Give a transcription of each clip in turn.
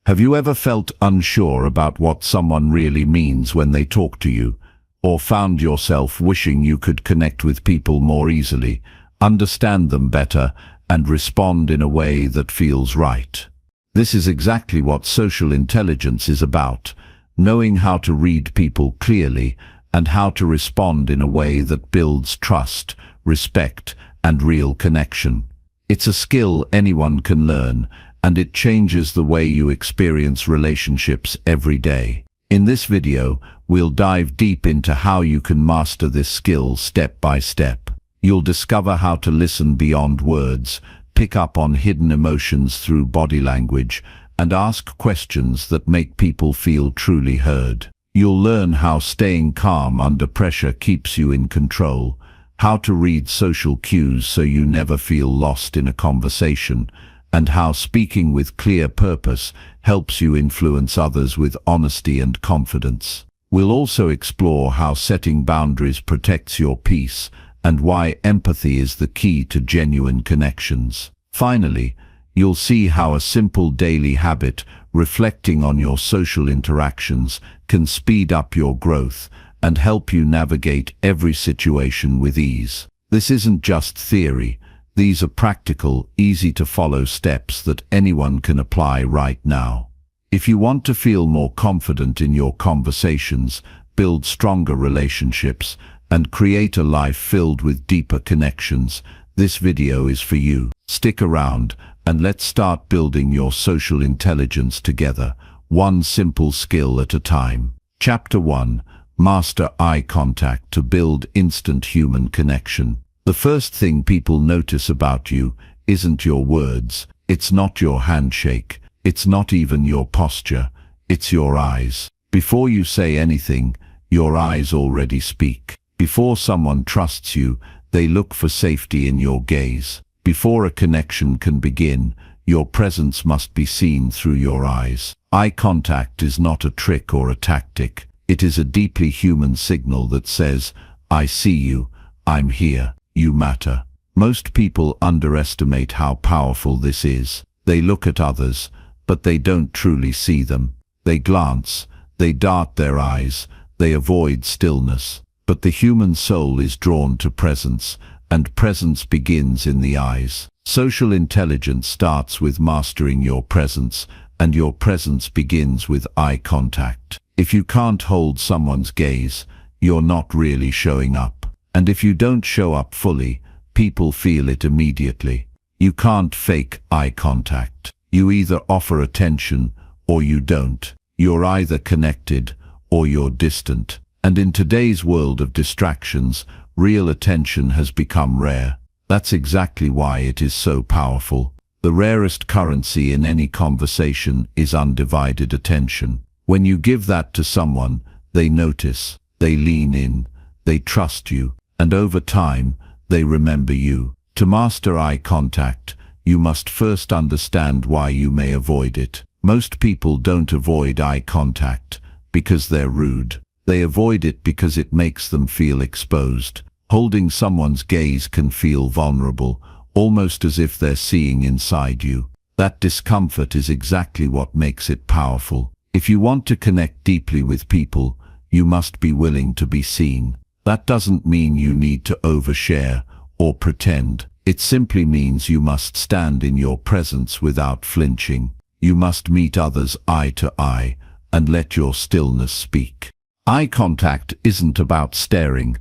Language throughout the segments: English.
Have you ever felt unsure about what someone really means when they talk to you, or found yourself wishing you could connect with people more easily, understand them better, and respond in a way that feels right? This is exactly what social intelligence is about, knowing how to read people clearly and how to respond in a way that builds trust, respect, and real connection. It's a skill anyone can learn, and it changes the way you experience relationships every day. In this video, we'll dive deep into how you can master this skill step by step. You'll discover how to listen beyond words, pick up on hidden emotions through body language, and ask questions that make people feel truly heard. You'll learn how staying calm under pressure keeps you in control, how to read social cues so you never feel lost in a conversation, and how speaking with clear purpose helps you influence others with honesty and confidence. We'll also explore how setting boundaries protects your peace and why empathy is the key to genuine connections. Finally, you'll see how a simple daily habit, reflecting on your social interactions, can speed up your growth and help you navigate every situation with ease. This isn't just theory. These are practical, easy-to-follow steps that anyone can apply right now. If you want to feel more confident in your conversations, build stronger relationships, and create a life filled with deeper connections, this video is for you. Stick around, and let's start building your social intelligence together, one simple skill at a time. Chapter 1. Master eye contact to build instant human connection. The first thing people notice about you isn't your words, it's not your handshake, it's not even your posture, it's your eyes. Before you say anything, your eyes already speak. Before someone trusts you, they look for safety in your gaze. Before a connection can begin, your presence must be seen through your eyes. Eye contact is not a trick or a tactic. It is a deeply human signal that says, I see you, I'm here. You matter. Most people underestimate how powerful this is. They look at others, but they don't truly see them. They glance, they dart their eyes, they avoid stillness. But the human soul is drawn to presence, and presence begins in the eyes. Social intelligence starts with mastering your presence, and your presence begins with eye contact. If you can't hold someone's gaze, you're not really showing up. And if you don't show up fully, people feel it immediately. You can't fake eye contact. You either offer attention or you don't. You're either connected or you're distant. And in today's world of distractions, real attention has become rare. That's exactly why it is so powerful. The rarest currency in any conversation is undivided attention. When you give that to someone, they notice, they lean in, they trust you. And over time, they remember you. To master eye contact, you must first understand why you may avoid it. Most people don't avoid eye contact because they're rude. They avoid it because it makes them feel exposed. Holding someone's gaze can feel vulnerable, almost as if they're seeing inside you. That discomfort is exactly what makes it powerful. If you want to connect deeply with people, you must be willing to be seen. That doesn't mean you need to overshare or pretend. It simply means you must stand in your presence without flinching. You must meet others eye to eye and let your stillness speak. Eye contact isn't about staring.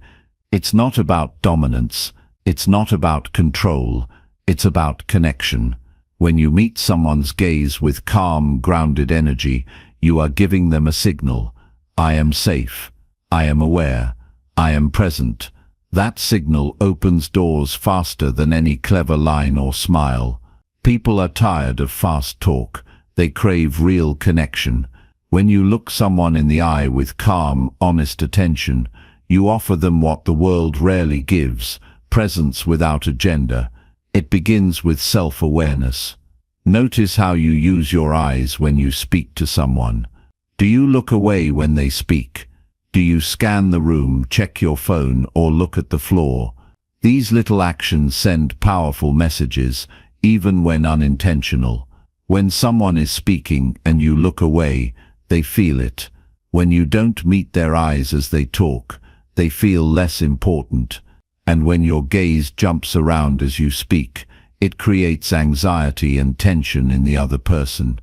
It's not about dominance. It's not about control. It's about connection. When you meet someone's gaze with calm, grounded energy, you are giving them a signal. I am safe. I am aware. I am present. That signal opens doors faster than any clever line or smile. People are tired of fast talk. They crave real connection. When you look someone in the eye with calm, honest attention, you offer them what the world rarely gives, presence without agenda. It begins with self-awareness. Notice how you use your eyes when you speak to someone. Do you look away when they speak? Do you scan the room, check your phone, or look at the floor? These little actions send powerful messages, even when unintentional. When someone is speaking and you look away, they feel it. When you don't meet their eyes as they talk, they feel less important. And when your gaze jumps around as you speak, it creates anxiety and tension in the other person.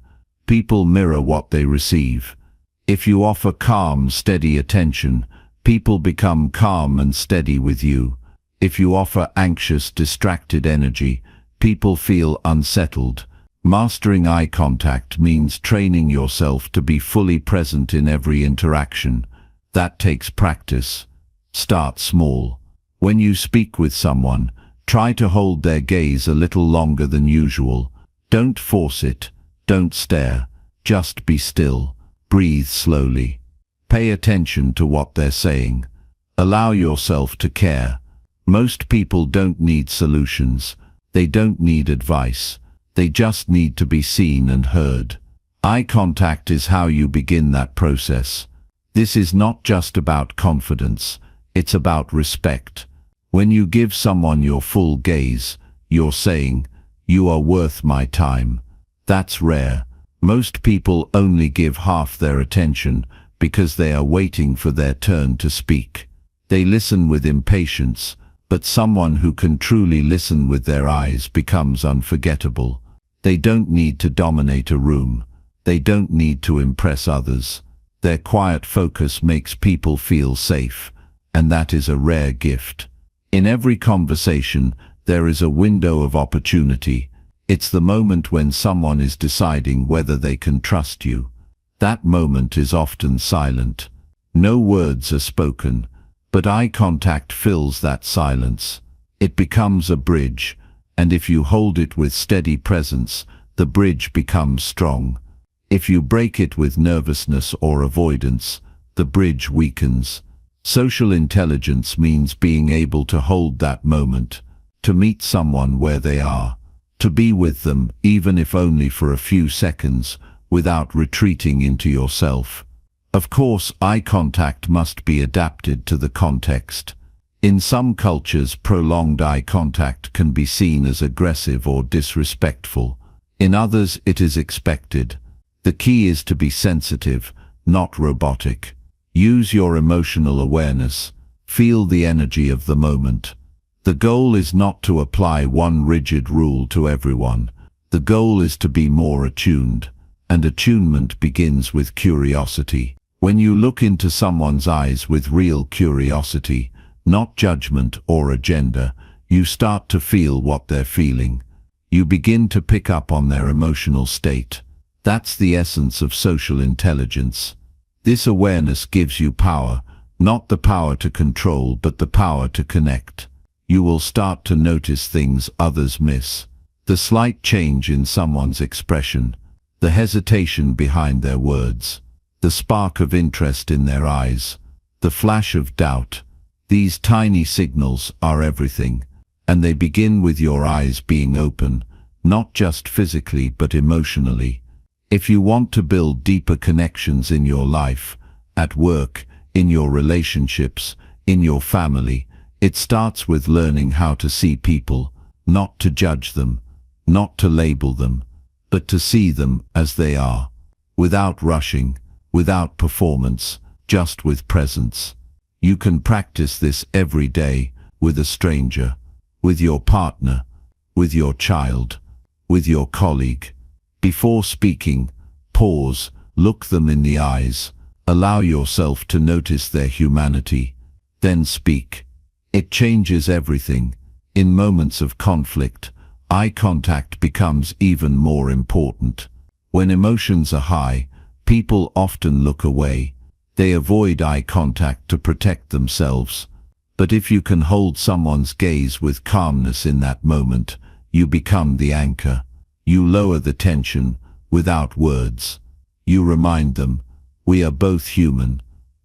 People mirror what they receive. If you offer calm, steady attention, people become calm and steady with you. If you offer anxious, distracted energy, people feel unsettled. Mastering eye contact means training yourself to be fully present in every interaction. That takes practice. Start small. When you speak with someone, try to hold their gaze a little longer than usual. Don't force it. Don't stare. Just be still. Breathe slowly. Pay attention to what they're saying. Allow yourself to care. Most people don't need solutions. They don't need advice. They just need to be seen and heard. Eye contact is how you begin that process. This is not just about confidence. It's about respect. When you give someone your full gaze, you're saying, "You are worth my time." That's rare. Most people only give half their attention because they are waiting for their turn to speak. They listen with impatience, but someone who can truly listen with their eyes becomes unforgettable. They don't need to dominate a room. They don't need to impress others. Their quiet focus makes people feel safe, and that is a rare gift. In every conversation, there is a window of opportunity. It's the moment when someone is deciding whether they can trust you. That moment is often silent. No words are spoken, but eye contact fills that silence. It becomes a bridge, and if you hold it with steady presence, the bridge becomes strong. If you break it with nervousness or avoidance, the bridge weakens. Social intelligence means being able to hold that moment, to meet someone where they are, to be with them, even if only for a few seconds, without retreating into yourself. Of course, eye contact must be adapted to the context. In some cultures, prolonged eye contact can be seen as aggressive or disrespectful. In others, it is expected. The key is to be sensitive, not robotic. Use your emotional awareness. Feel the energy of the moment. The goal is not to apply one rigid rule to everyone. The goal is to be more attuned, and attunement begins with curiosity. When you look into someone's eyes with real curiosity, not judgment or agenda, you start to feel what they're feeling. You begin to pick up on their emotional state. That's the essence of social intelligence. This awareness gives you power, not the power to control, but the power to connect. You will start to notice things others miss. The slight change in someone's expression, the hesitation behind their words, the spark of interest in their eyes, the flash of doubt. These tiny signals are everything, and they begin with your eyes being open, not just physically but emotionally. If you want to build deeper connections in your life, at work, in your relationships, in your family, it starts with learning how to see people, not to judge them, not to label them, but to see them as they are, without rushing, without performance, just with presence. You can practice this every day, with a stranger, with your partner, with your child, with your colleague. Before speaking, pause, look them in the eyes, allow yourself to notice their humanity, then speak. It changes everything. In moments of conflict, eye contact becomes even more important. When emotions are high, people often look away. They avoid eye contact to protect themselves. But if you can hold someone's gaze with calmness in that moment, you become the anchor. You lower the tension without words. You remind them, we are both human.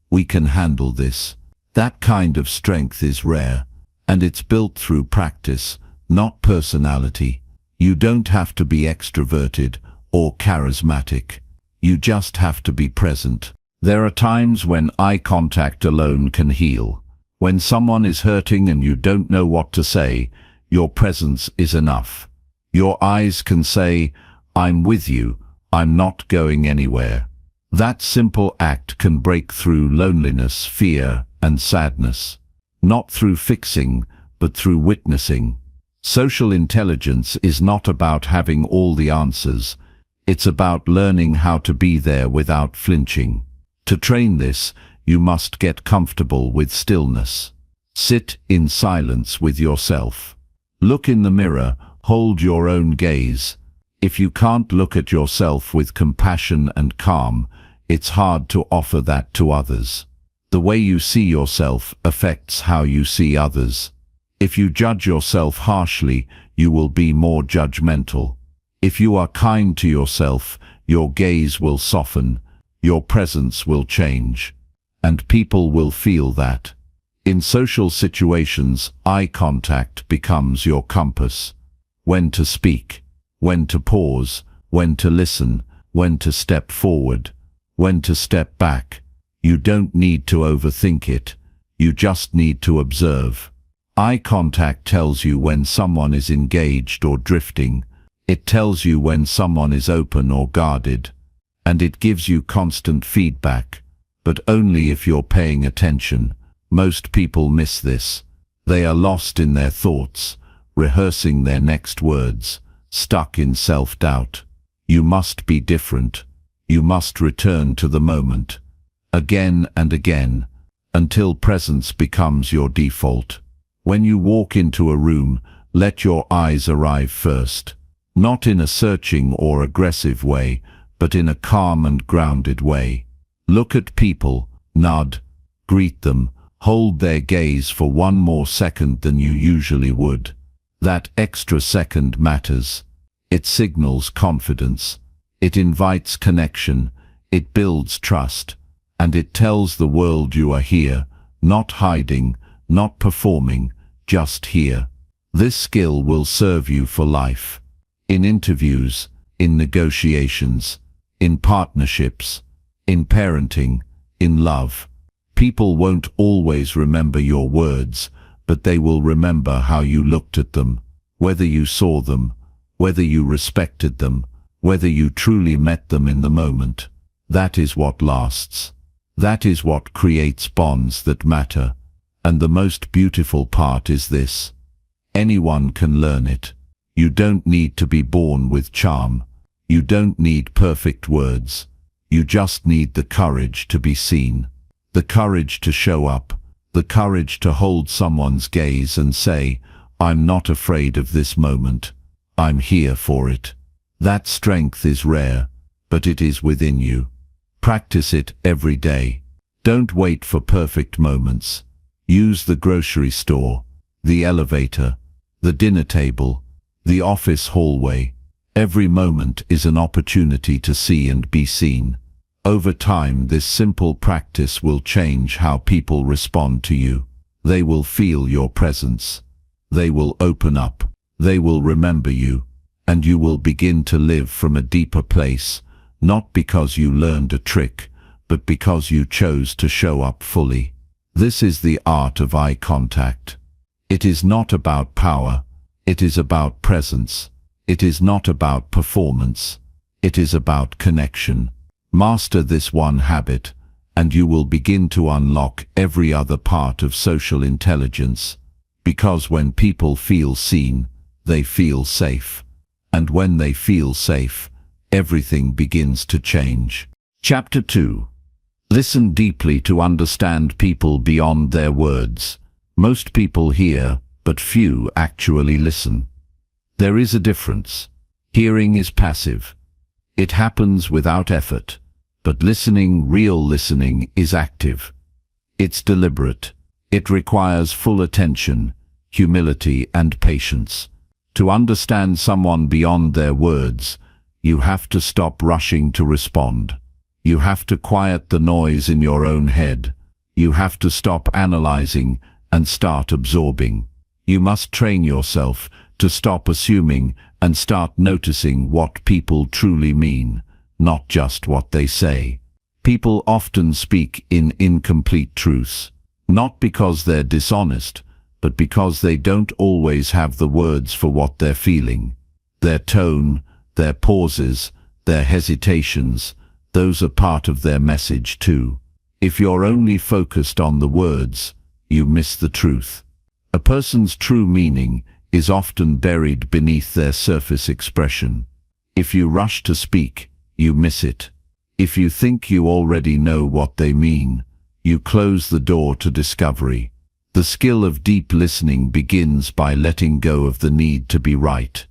We can handle this. That kind of strength is rare, and it's built through practice, not personality. You don't have to be extroverted or charismatic. You just have to be present. There are times when eye contact alone can heal. When someone is hurting and you don't know what to say, your presence is enough. Your eyes can say, I'm with you, I'm not going anywhere. That simple act can break through loneliness, fear, and sadness. Not through fixing, but through witnessing. Social intelligence is not about having all the answers. It's about learning how to be there without flinching. To train this, you must get comfortable with stillness. Sit in silence with yourself. Look in the mirror, hold your own gaze. If you can't look at yourself with compassion and calm, it's hard to offer that to others. The way you see yourself affects how you see others. If you judge yourself harshly, you will be more judgmental. If you are kind to yourself, your gaze will soften, your presence will change, and people will feel that. In social situations, eye contact becomes your compass. When to speak, when to pause, when to listen, when to step forward, when to step back. You don't need to overthink it, you just need to observe. Eye contact tells you when someone is engaged or drifting. It tells you when someone is open or guarded. And it gives you constant feedback, but only if you're paying attention. Most people miss this. They are lost in their thoughts, rehearsing their next words, stuck in self-doubt. You must be different. You must return to the moment, again and again, until presence becomes your default. When you walk into a room, let your eyes arrive first. Not in a searching or aggressive way, but in a calm and grounded way. Look at people, nod, greet them, hold their gaze for one more second than you usually would. That extra second matters. It signals confidence. It invites connection. It builds trust. And it tells the world you are here, not hiding, not performing, just here. This skill will serve you for life. In interviews, in negotiations, in partnerships, in parenting, in love. People won't always remember your words, but they will remember how you looked at them, whether you saw them, whether you respected them, whether you truly met them in the moment. That is what lasts. That is what creates bonds that matter. And the most beautiful part is this. Anyone can learn it. You don't need to be born with charm. You don't need perfect words. You just need the courage to be seen. The courage to show up. The courage to hold someone's gaze and say, I'm not afraid of this moment. I'm here for it. That strength is rare, but it is within you. Practice it every day. Don't wait for perfect moments. Use the grocery store, the elevator, the dinner table, the office hallway. Every moment is an opportunity to see and be seen. Over time, this simple practice will change how people respond to you. They will feel your presence. They will open up. They will remember you. And you will begin to live from a deeper place, not because you learned a trick, but because you chose to show up fully. This is the art of eye contact. It is not about power. It is about presence. It is not about performance. It is about connection. Master this one habit, and you will begin to unlock every other part of social intelligence. Because when people feel seen, they feel safe. And when they feel safe, everything begins to change. Chapter 2. Listen deeply to understand people beyond their words. Most people hear, but few actually listen. There is a difference. Hearing is passive. It happens without effort. But listening, real listening, is active. It's deliberate. It requires full attention, humility, and patience. To understand someone beyond their words, you have to stop rushing to respond. You have to quiet the noise in your own head. You have to stop analyzing and start absorbing. You must train yourself to stop assuming and start noticing what people truly mean, not just what they say. People often speak in incomplete truths, not because they're dishonest, but because they don't always have the words for what they're feeling. Their tone, Their pauses, their hesitations, those are part of their message too. If you're only focused on the words, you miss the truth. A person's true meaning is often buried beneath their surface expression. If you rush to speak, you miss it. If you think you already know what they mean, you close the door to discovery. The skill of deep listening begins by letting go of the need to be right,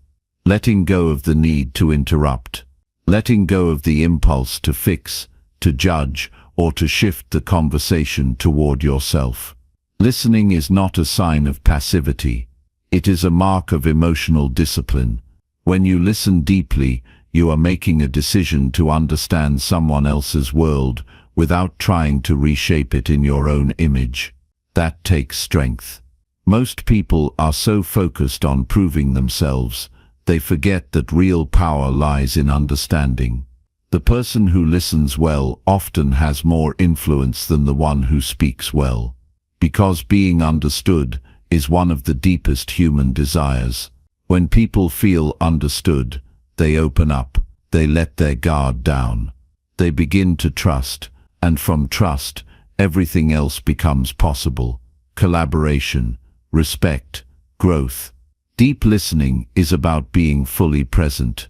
letting go of the need to interrupt, letting go of the impulse to fix, to judge, or to shift the conversation toward yourself. Listening is not a sign of passivity. It is a mark of emotional discipline. When you listen deeply, you are making a decision to understand someone else's world without trying to reshape it in your own image. That takes strength. Most people are so focused on proving themselves, they forget that real power lies in understanding. The person who listens well often has more influence than the one who speaks well. Because being understood is one of the deepest human desires. When people feel understood, they open up, they let their guard down. They begin to trust, and from trust, everything else becomes possible. Collaboration, respect, growth. Deep listening is about being fully present,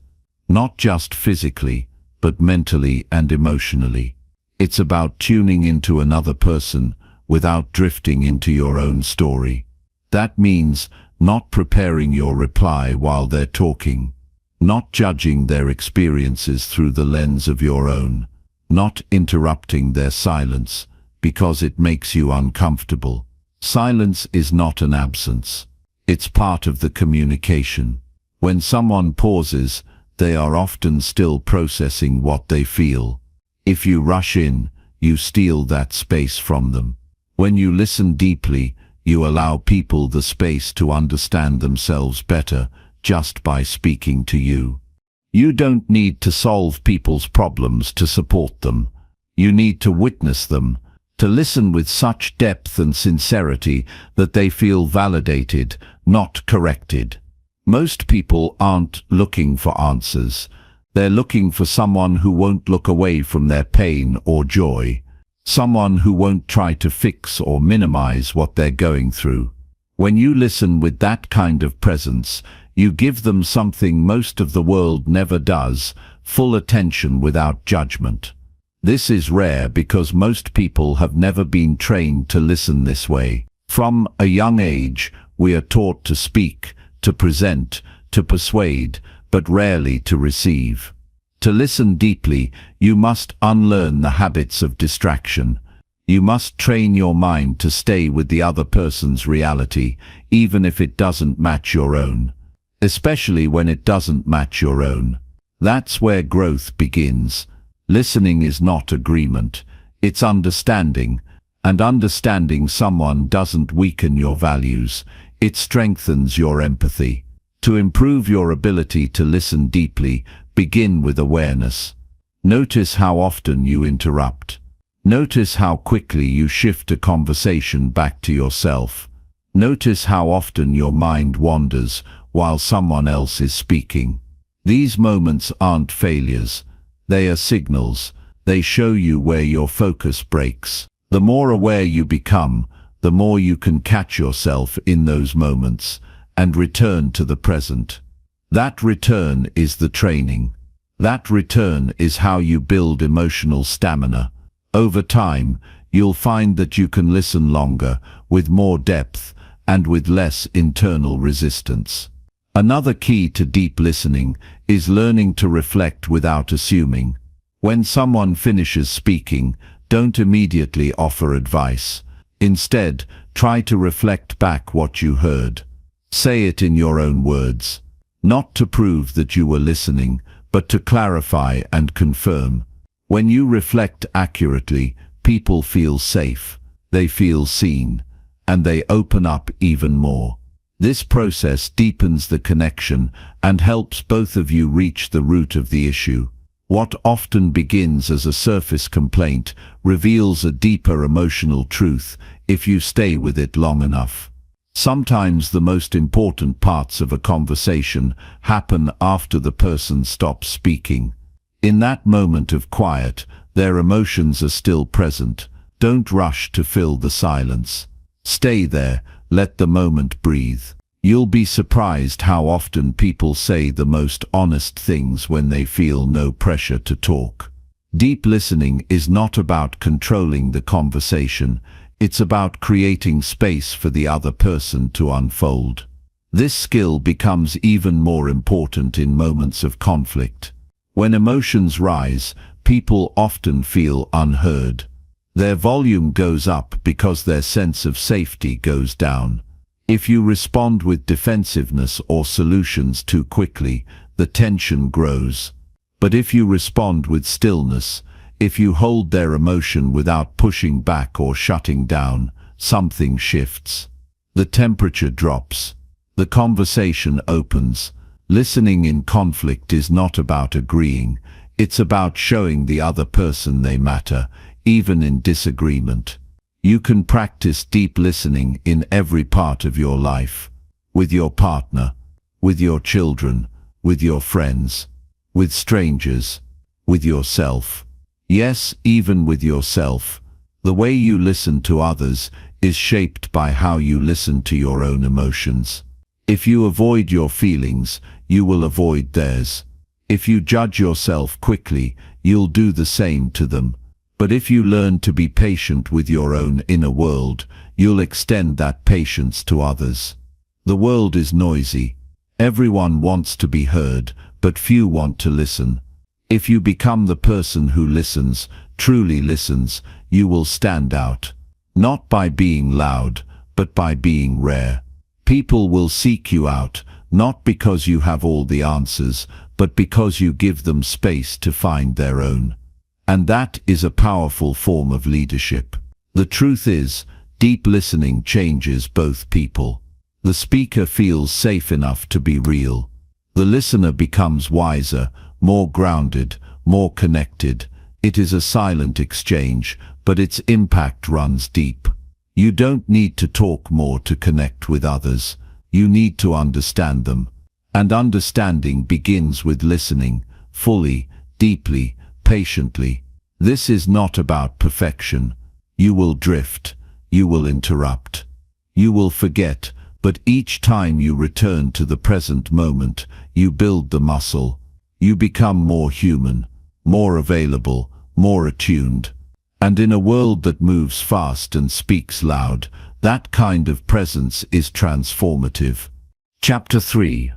not just physically, but mentally and emotionally. It's about tuning into another person without drifting into your own story. That means not preparing your reply while they're talking, not judging their experiences through the lens of your own, not interrupting their silence because it makes you uncomfortable. Silence is not an absence. It's part of the communication. When someone pauses, they are often still processing what they feel. If you rush in, you steal that space from them. When you listen deeply, you allow people the space to understand themselves better just by speaking to you. You don't need to solve people's problems to support them. You need to witness them, to listen with such depth and sincerity that they feel validated, not corrected. Most people aren't looking for answers. They're looking for someone who won't look away from their pain or joy, someone who won't try to fix or minimize what they're going through. When you listen with that kind of presence, you give them something most of the world never does: full attention without judgment. This is rare because most people have never been trained to listen this way. From a young age, we are taught to speak, to present, to persuade, but rarely to receive. To listen deeply, you must unlearn the habits of distraction. You must train your mind to stay with the other person's reality, even if it doesn't match your own. Especially when it doesn't match your own. That's where growth begins. Listening is not agreement, it's understanding. And understanding someone doesn't weaken your values, it strengthens your empathy. To improve your ability to listen deeply, begin with awareness. Notice how often you interrupt. Notice how quickly you shift a conversation back to yourself. Notice how often your mind wanders while someone else is speaking. These moments aren't failures. They are signals. They show you where your focus breaks. The more aware you become, the more you can catch yourself in those moments and return to the present. That return is the training. That return is how you build emotional stamina. Over time, you'll find that you can listen longer, with more depth, and with less internal resistance. Another key to deep listening is learning to reflect without assuming. When someone finishes speaking, don't immediately offer advice. Instead, try to reflect back what you heard. Say it in your own words. Not to prove that you were listening, but to clarify and confirm. When you reflect accurately, people feel safe, they feel seen, and they open up even more. This process deepens the connection and helps both of you reach the root of the issue. What often begins as a surface complaint reveals a deeper emotional truth if you stay with it long enough. Sometimes the most important parts of a conversation happen after the person stops speaking. In that moment of quiet, their emotions are still present. Don't rush to fill the silence. Stay there, let the moment breathe. You'll be surprised how often people say the most honest things when they feel no pressure to talk. Deep listening is not about controlling the conversation. It's about creating space for the other person to unfold. This skill becomes even more important in moments of conflict. When emotions rise, people often feel unheard. Their volume goes up because their sense of safety goes down. If you respond with defensiveness or solutions too quickly, the tension grows. But if you respond with stillness, if you hold their emotion without pushing back or shutting down, something shifts. The temperature drops. The conversation opens. Listening in conflict is not about agreeing. It's about showing the other person they matter, even in disagreement. You can practice deep listening in every part of your life. With your partner, with your children, with your friends, with strangers, with yourself. Yes, even with yourself. The way you listen to others is shaped by how you listen to your own emotions. If you avoid your feelings, you will avoid theirs. If you judge yourself quickly, you'll do the same to them. But if you learn to be patient with your own inner world, you'll extend that patience to others. The world is noisy. Everyone wants to be heard, but few want to listen. If you become the person who listens, truly listens, you will stand out. Not by being loud, but by being rare. People will seek you out, not because you have all the answers, but because you give them space to find their own. And that is a powerful form of leadership. The truth is, deep listening changes both people. The speaker feels safe enough to be real. The listener becomes wiser, more grounded, more connected. It is a silent exchange, but its impact runs deep. You don't need to talk more to connect with others. You need to understand them. And understanding begins with listening, fully, deeply, patiently. This is not about perfection. You will drift. You will interrupt. You will forget, but each time you return to the present moment, you build the muscle. You become more human, more available, more attuned. And in a world that moves fast and speaks loud, that kind of presence is transformative. Chapter 3.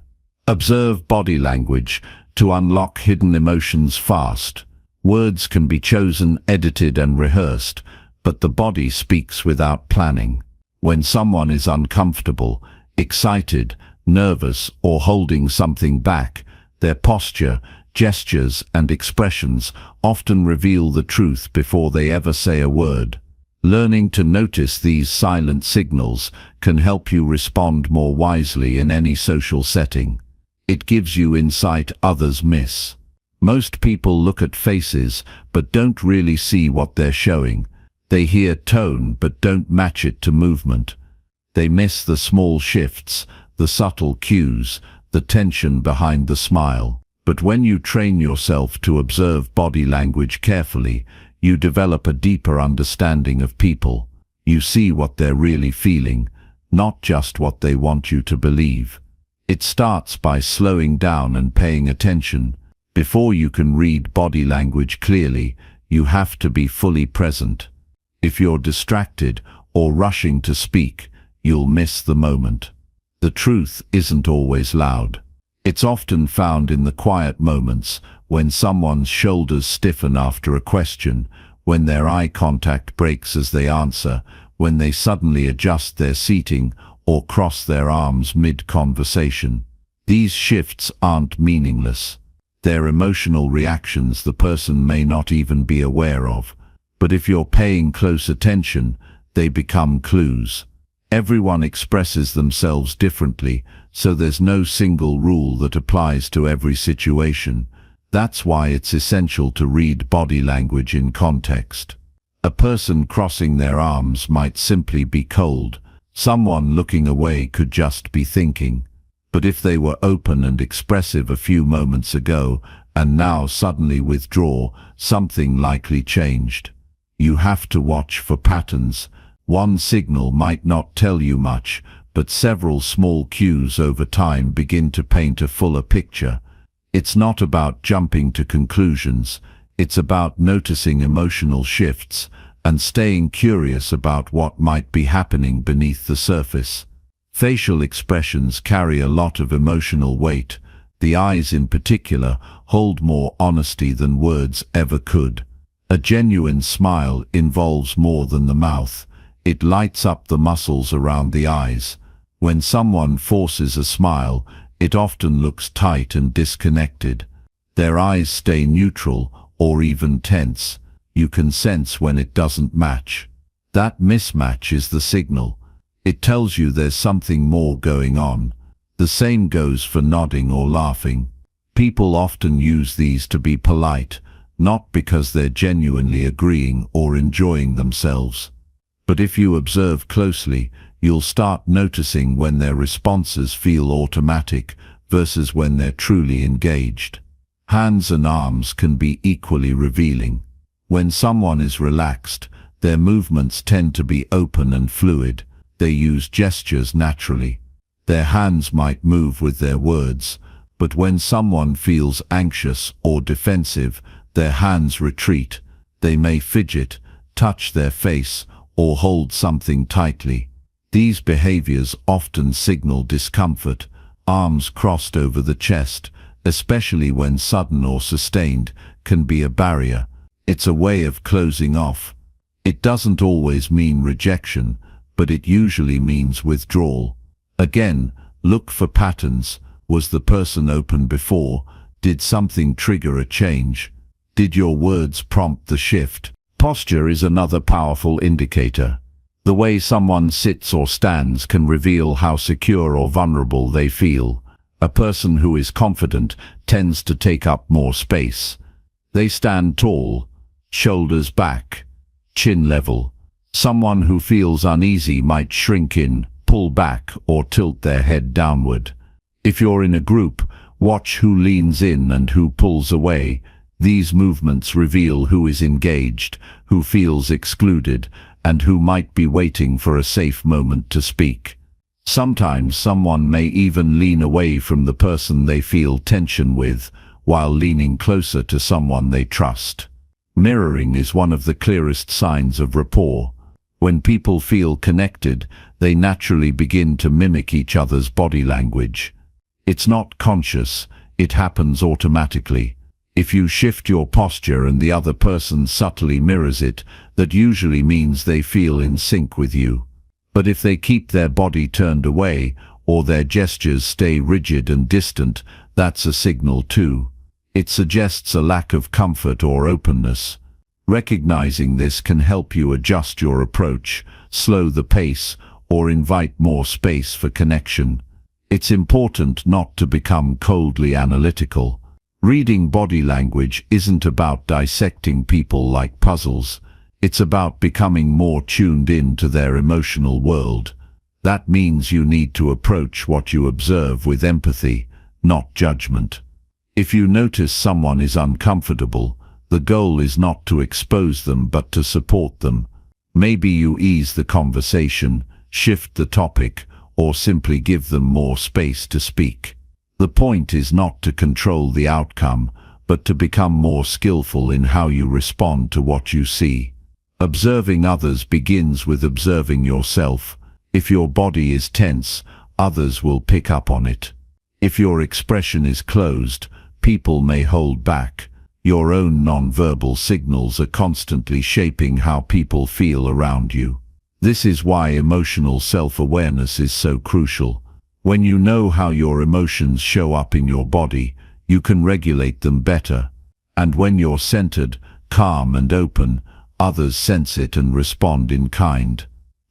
Observe body language to unlock hidden emotions fast. Words can be chosen, edited and rehearsed, but the body speaks without planning. When someone is uncomfortable, excited, nervous, or holding something back, their posture, gestures, and expressions often reveal the truth before they ever say a word. Learning to notice these silent signals can help you respond more wisely in any social setting. It gives you insight others miss. Most people look at faces but don't really see what they're showing. They hear tone but don't match it to movement. They miss the small shifts, the subtle cues, the tension behind the smile. But when you train yourself to observe body language carefully, you develop a deeper understanding of people. You see what they're really feeling, not just what they want you to believe. It starts by slowing down and paying attention. Before you can read body language clearly, you have to be fully present. If you're distracted or rushing to speak, you'll miss the moment. The truth isn't always loud. It's often found in the quiet moments, when someone's shoulders stiffen after a question, when their eye contact breaks as they answer, when they suddenly adjust their seating or cross their arms mid-conversation. These shifts aren't meaningless. They're emotional reactions the person may not even be aware of. But if you're paying close attention, they become clues. Everyone expresses themselves differently, so there's no single rule that applies to every situation. That's why it's essential to read body language in context. A person crossing their arms might simply be cold. Someone looking away could just be thinking. But if they were open and expressive a few moments ago and now suddenly withdraw, something likely changed. You have to watch for patterns. One signal might not tell you much, but several small cues over time begin to paint a fuller picture. It's not about jumping to conclusions. It's about noticing emotional shifts and staying curious about what might be happening beneath the surface. Facial expressions carry a lot of emotional weight. The eyes in particular hold more honesty than words ever could. A genuine smile involves more than the mouth. It lights up the muscles around the eyes. When someone forces a smile, it often looks tight and disconnected. Their eyes stay neutral or even tense. You can sense when it doesn't match. That mismatch is the signal. It tells you there's something more going on. The same goes for nodding or laughing. People often use these to be polite, not because they're genuinely agreeing or enjoying themselves. But if you observe closely, you'll start noticing when their responses feel automatic versus when they're truly engaged. Hands and arms can be equally revealing. When someone is relaxed, their movements tend to be open and fluid. They use gestures naturally. Their hands might move with their words, but when someone feels anxious or defensive, their hands retreat. They may fidget, touch their face, or hold something tightly. These behaviors often signal discomfort. Arms crossed over the chest, especially when sudden or sustained, can be a barrier. It's a way of closing off. It doesn't always mean rejection, but it usually means withdrawal. Again, look for patterns. Was the person open before? Did something trigger a change? Did your words prompt the shift? Posture is another powerful indicator. The way someone sits or stands can reveal how secure or vulnerable they feel. A person who is confident tends to take up more space. They stand tall, shoulders back, chin level. Someone who feels uneasy might shrink in, pull back, or tilt their head downward. If you're in a group, watch who leans in and who pulls away. These movements reveal who is engaged, who feels excluded, and who might be waiting for a safe moment to speak. Sometimes someone may even lean away from the person they feel tension with, while leaning closer to someone they trust. Mirroring is one of the clearest signs of rapport. When people feel connected, they naturally begin to mimic each other's body language. It's not conscious, it happens automatically. If you shift your posture and the other person subtly mirrors it, that usually means they feel in sync with you. But if they keep their body turned away, or their gestures stay rigid and distant, that's a signal too. It suggests a lack of comfort or openness. Recognizing this can help you adjust your approach, slow the pace, or invite more space for connection. It's important not to become coldly analytical. Reading body language isn't about dissecting people like puzzles. It's about becoming more tuned in to their emotional world. That means you need to approach what you observe with empathy, not judgment. If you notice someone is uncomfortable, the goal is not to expose them but to support them. Maybe you ease the conversation, shift the topic, or simply give them more space to speak. The point is not to control the outcome, but to become more skillful in how you respond to what you see. Observing others begins with observing yourself. If your body is tense, others will pick up on it. If your expression is closed, people may hold back. Your own non-verbal signals are constantly shaping how people feel around you. This is why emotional self-awareness is so crucial. When you know how your emotions show up in your body, you can regulate them better. And when you're centered, calm and open, others sense it and respond in kind.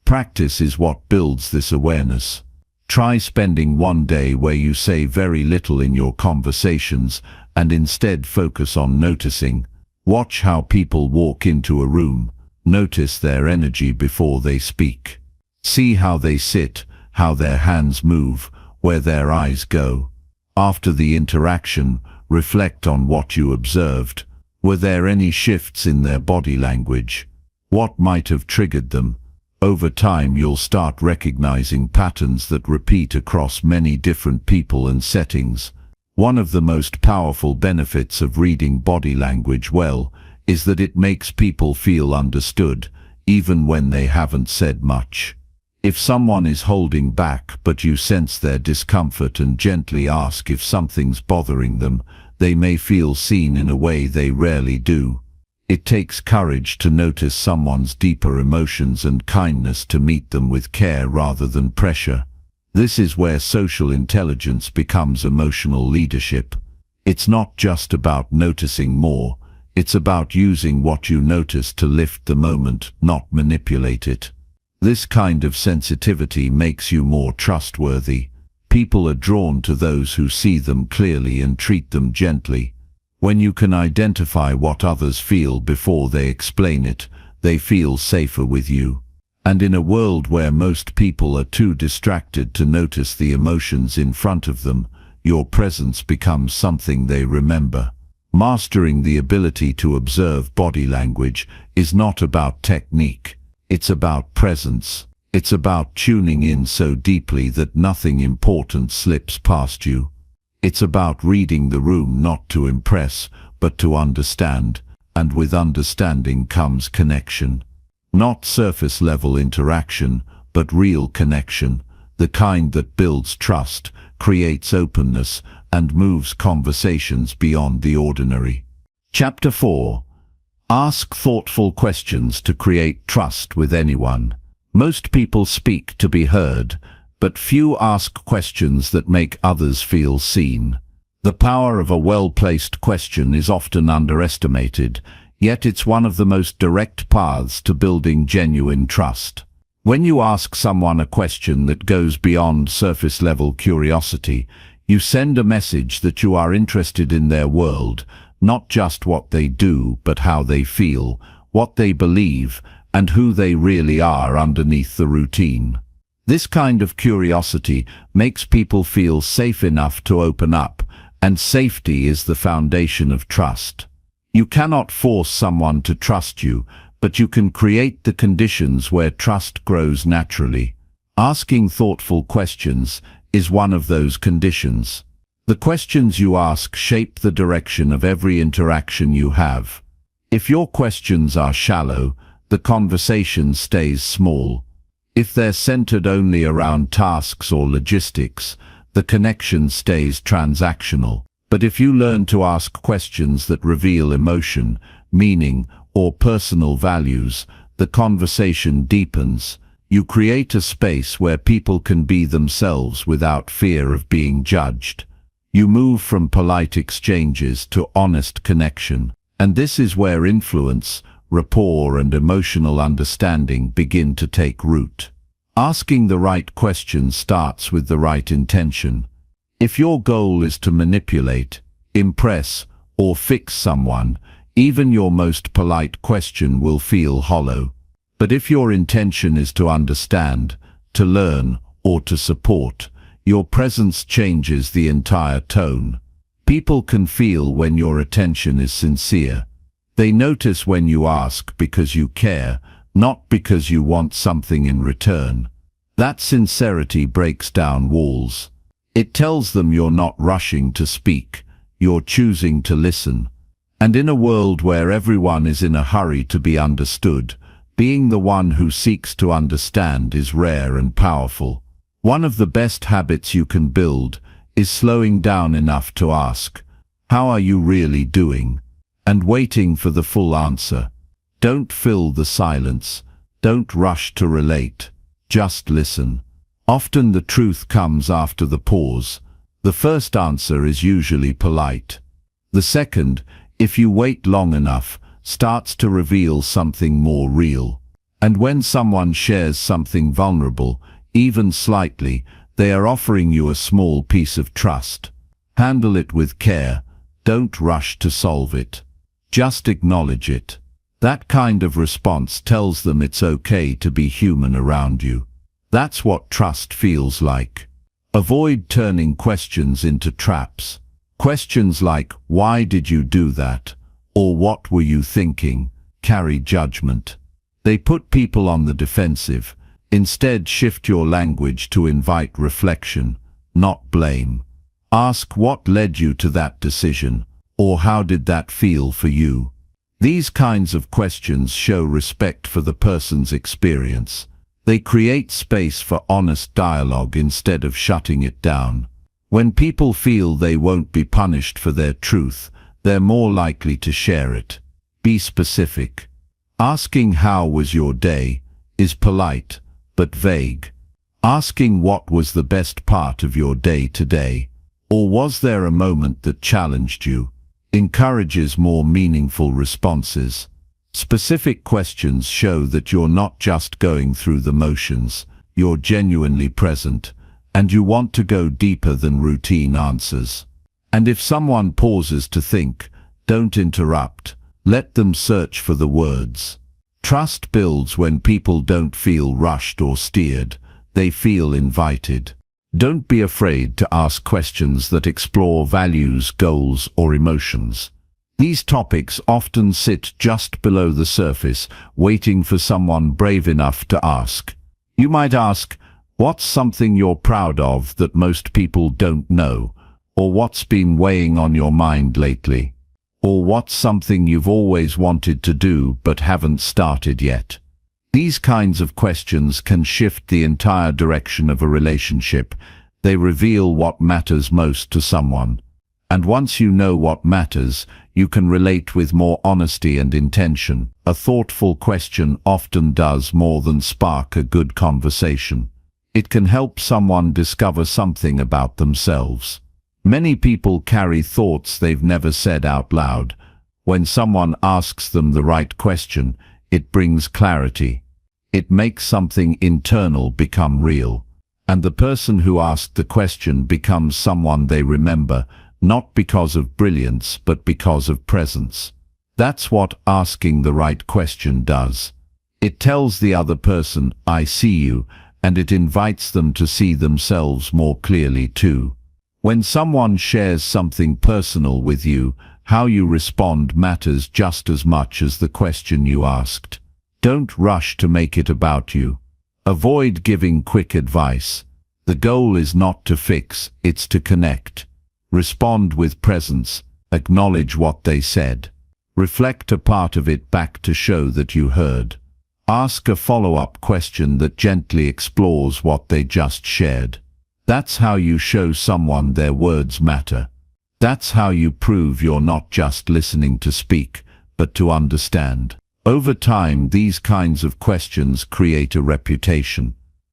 Practice is what builds this awareness. Try spending one day where you say very little in your conversations and instead focus on noticing. Watch how people walk into a room. Notice their energy before they speak. See how they sit, how their hands move, where their eyes go. After the interaction, reflect on what you observed. Were there any shifts in their body language? What might have triggered them? Over time, you'll start recognizing patterns that repeat across many different people and settings. One of the most powerful benefits of reading body language well is that it makes people feel understood, even when they haven't said much. If someone is holding back but you sense their discomfort and gently ask if something's bothering them, they may feel seen in a way they rarely do. It takes courage to notice someone's deeper emotions and kindness to meet them with care rather than pressure. This is where social intelligence becomes emotional leadership. It's not just about noticing more, it's about using what you notice to lift the moment, not manipulate it. This kind of sensitivity makes you more trustworthy. People are drawn to those who see them clearly and treat them gently. When you can identify what others feel before they explain it, they feel safer with you. And in a world where most people are too distracted to notice the emotions in front of them, your presence becomes something they remember. Mastering the ability to observe body language is not about technique. It's about presence. It's about tuning in so deeply that nothing important slips past you. It's about reading the room not to impress, but to understand, and with understanding comes connection. Not surface-level interaction, but real connection, the kind that builds trust, creates openness, and moves conversations beyond the ordinary. Chapter 4. Ask thoughtful questions to create trust with anyone. Most people speak to be heard, but few ask questions that make others feel seen. The power of a well-placed question is often underestimated, yet it's one of the most direct paths to building genuine trust. When you ask someone a question that goes beyond surface-level curiosity, you send a message that you are interested in their world, not just what they do, but how they feel, what they believe, and who they really are underneath the routine. This kind of curiosity makes people feel safe enough to open up, and safety is the foundation of trust. You cannot force someone to trust you, but you can create the conditions where trust grows naturally. Asking thoughtful questions is one of those conditions. The questions you ask shape the direction of every interaction you have. If your questions are shallow, the conversation stays small. If they're centered only around tasks or logistics, the connection stays transactional. But if you learn to ask questions that reveal emotion, meaning, or personal values, the conversation deepens. You create a space where people can be themselves without fear of being judged. You move from polite exchanges to honest connection. And this is where influence, rapport, and emotional understanding begin to take root. Asking the right question starts with the right intention. If your goal is to manipulate, impress, or fix someone, even your most polite question will feel hollow. But if your intention is to understand, to learn, or to support, your presence changes the entire tone. People can feel when your attention is sincere. They notice when you ask because you care, not because you want something in return. That sincerity breaks down walls. It tells them you're not rushing to speak, you're choosing to listen. And in a world where everyone is in a hurry to be understood, being the one who seeks to understand is rare and powerful. One of the best habits you can build is slowing down enough to ask, "How are you really doing?" and waiting for the full answer. Don't fill the silence. Don't rush to relate. Just listen. Often the truth comes after the pause. The first answer is usually polite. The second, if you wait long enough, starts to reveal something more real. And when someone shares something vulnerable, even slightly, they are offering you a small piece of trust. Handle it with care. Don't rush to solve it. Just acknowledge it. That kind of response tells them it's okay to be human around you. That's what trust feels like. Avoid turning questions into traps. Questions like, "Why did you do that?" or "What were you thinking?" carry judgment. They put people on the defensive. Instead, shift your language to invite reflection, not blame. Ask, "What led you to that decision?" or "How did that feel for you?" These kinds of questions show respect for the person's experience. They create space for honest dialogue instead of shutting it down. When people feel they won't be punished for their truth, they're more likely to share it. Be specific. Asking "How was your day?" is polite, but vague. Asking "What was the best part of your day today?" or "Was there a moment that challenged you?" encourages more meaningful responses. Specific questions show that you're not just going through the motions, you're genuinely present, and you want to go deeper than routine answers. And if someone pauses to think, don't interrupt. Let them search for the words. Trust builds when people don't feel rushed or steered. They feel invited. Don't be afraid to ask questions that explore values, goals, or emotions. These topics often sit just below the surface, waiting for someone brave enough to ask. You might ask, "What's something you're proud of that most people don't know?" Or "What's been weighing on your mind lately?" Or "What's something you've always wanted to do but haven't started yet?" These kinds of questions can shift the entire direction of a relationship. They reveal what matters most to someone. And once you know what matters, you can relate with more honesty and intention. A thoughtful question often does more than spark a good conversation. It can help someone discover something about themselves. Many people carry thoughts they've never said out loud. When someone asks them the right question, it brings clarity. It makes something internal become real. And the person who asked the question becomes someone they remember, not because of brilliance, but because of presence. That's what asking the right question does. It tells the other person, "I see you," and it invites them to see themselves more clearly too. When someone shares something personal with you, how you respond matters just as much as the question you asked. Don't rush to make it about you. Avoid giving quick advice. The goal is not to fix, it's to connect. Respond with presence. Acknowledge what they said. Reflect a part of it back to show that you heard. Ask a follow-up question that gently explores what they just shared. That's how you show someone their words matter. That's how you prove you're not just listening to speak, but to understand. Over time, these kinds of questions create a reputation.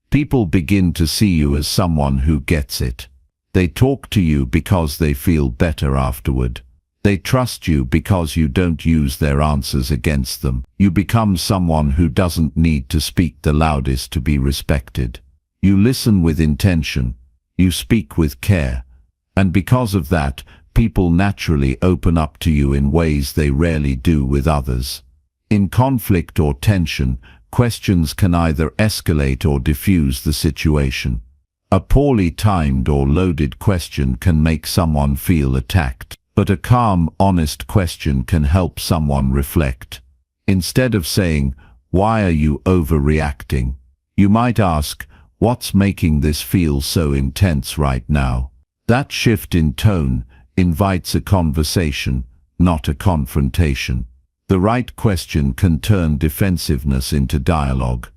People begin to see you as someone who gets it. They talk to you because they feel better afterward. They trust you because you don't use their answers against them. You become someone who doesn't need to speak the loudest to be respected. You listen with intention. You speak with care. And because of that, people naturally open up to you in ways they rarely do with others. In conflict or tension, questions can either escalate or diffuse the situation. A poorly timed or loaded question can make someone feel attacked, but a calm, honest question can help someone reflect. Instead of saying, "Why are you overreacting?" you might ask, "What's making this feel so intense right now?" That shift in tone invites a conversation, not a confrontation. The right question can turn defensiveness into dialogue.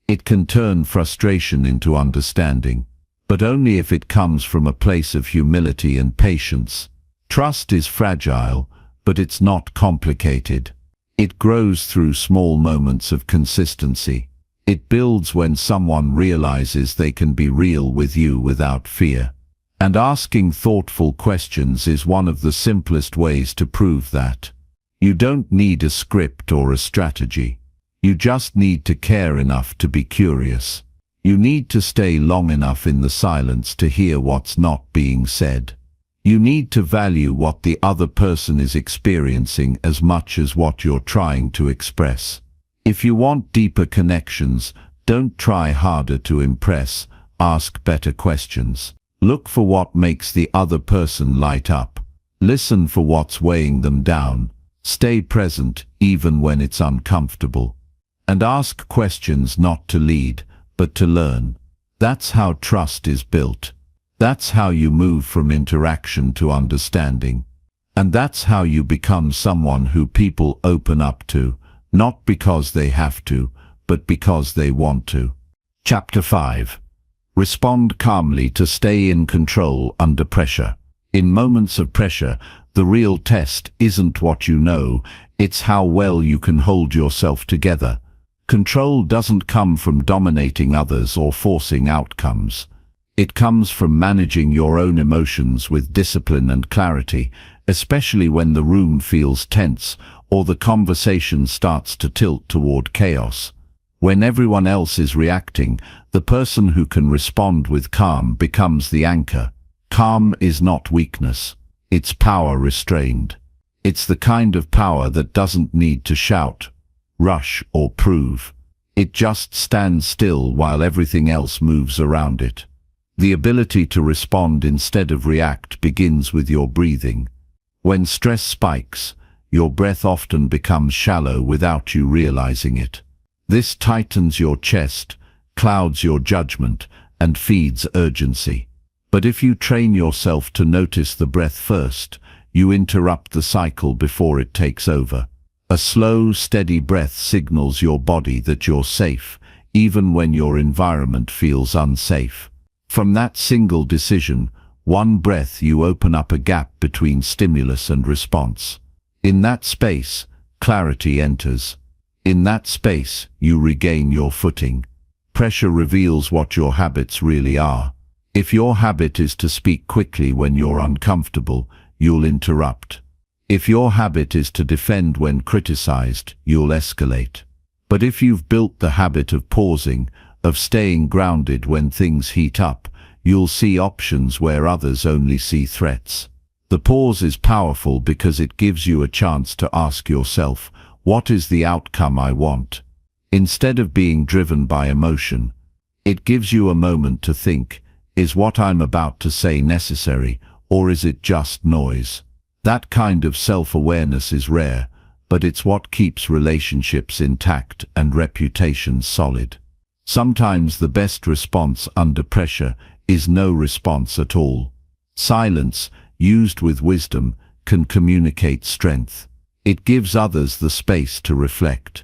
It can turn frustration into understanding, but only if it comes from a place of humility and patience. Trust is fragile, but it's not complicated. It grows through small moments of consistency. It builds when someone realizes they can be real with you without fear. And asking thoughtful questions is one of the simplest ways to prove that. You don't need a script or a strategy. You just need to care enough to be curious. You need to stay long enough in the silence to hear what's not being said. You need to value what the other person is experiencing as much as what you're trying to express. If you want deeper connections, Don't try harder to impress, ask better questions. Look for what makes the other person light up. Listen for what's weighing them down. Stay present even when it's uncomfortable. And ask questions not to lead, but to learn. That's how trust is built. That's how you move from interaction to understanding. And that's how you become someone who people open up to, not because they have to, but because they want to. Chapter 5. Respond calmly to stay in control under pressure. In moments of pressure, the real test isn't what you know, it's how well you can hold yourself together. Control doesn't come from dominating others or forcing outcomes. It comes from managing your own emotions with discipline and clarity, especially when the room feels tense or the conversation starts to tilt toward chaos. When everyone else is reacting, the person who can respond with calm becomes the anchor. Calm is not weakness. It's power restrained. It's the kind of power that doesn't need to shout, rush, or prove. It just stands still while everything else moves around it. The ability to respond instead of react begins with your breathing. When stress spikes, your breath often becomes shallow without you realizing it. This tightens your chest, clouds your judgment, and feeds urgency. But if you train yourself to notice the breath first, you interrupt the cycle before it takes over. A slow, steady breath signals your body that you're safe, even when your environment feels unsafe. From that single decision, one breath, you open up a gap between stimulus and response. In that space, clarity enters. In that space, you regain your footing. Pressure reveals what your habits really are. If your habit is to speak quickly when you're uncomfortable, you'll interrupt. If your habit is to defend when criticized, you'll escalate. But if you've built the habit of pausing, of staying grounded when things heat up, you'll see options where others only see threats. The pause is powerful because it gives you a chance to ask yourself, what is the outcome I want? Instead of being driven by emotion, it gives you a moment to think, is what I'm about to say necessary, or is it just noise? That kind of self-awareness is rare, but it's what keeps relationships intact and reputations solid. Sometimes the best response under pressure is no response at all. Silence, used with wisdom, can communicate strength. It gives others the space to reflect.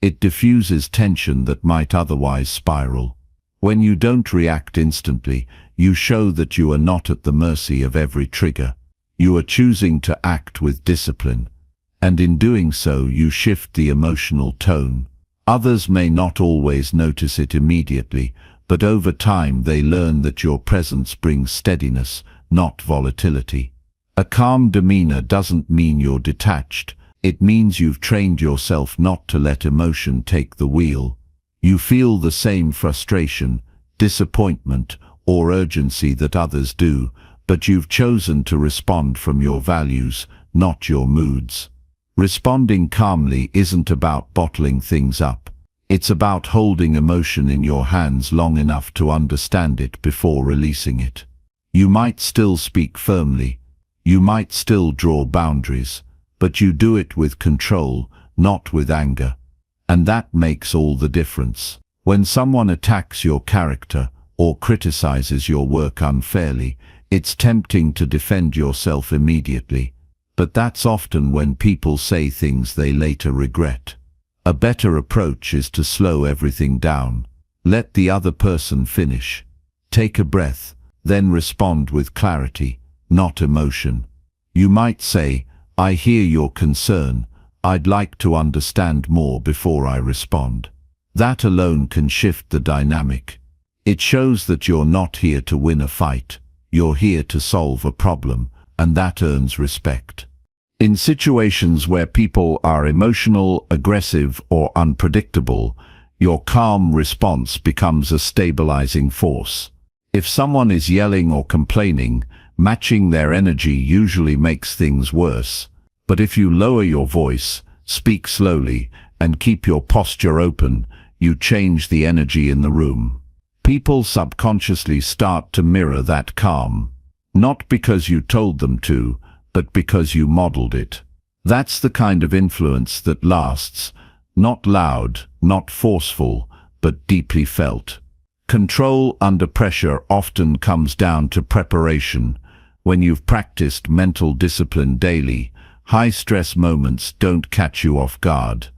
It diffuses tension that might otherwise spiral. When you don't react instantly, you show that you are not at the mercy of every trigger. You are choosing to act with discipline, and in doing so you shift the emotional tone. Others may not always notice it immediately, but over time they learn that your presence brings steadiness, not volatility. A calm demeanor doesn't mean you're detached. It means you've trained yourself not to let emotion take the wheel. You feel the same frustration, disappointment, or urgency that others do, but you've chosen to respond from your values, not your moods. Responding calmly isn't about bottling things up. It's about holding emotion in your hands long enough to understand it before releasing it. You might still speak firmly. You might still draw boundaries, but you do it with control, not with anger. And that makes all the difference. When someone attacks your character or criticizes your work unfairly, it's tempting to defend yourself immediately. But that's often when people say things they later regret. A better approach is to slow everything down. Let the other person finish. Take a breath, then respond with clarity, not emotion. You might say, I hear your concern. I'd like to understand more before I respond. That alone can shift the dynamic. It shows that you're not here to win a fight. You're here to solve a problem, and that earns respect. In situations where people are emotional, aggressive, or unpredictable, your calm response becomes a stabilizing force. If someone is yelling or complaining, matching their energy usually makes things worse. But if you lower your voice, speak slowly, and keep your posture open, you change the energy in the room. People subconsciously start to mirror that calm, not because you told them to, but because you modeled it. That's the kind of influence that lasts, not loud, not forceful, but deeply felt. Control under pressure often comes down to preparation. When you've practiced mental discipline daily, high-stress moments don't catch you off guard.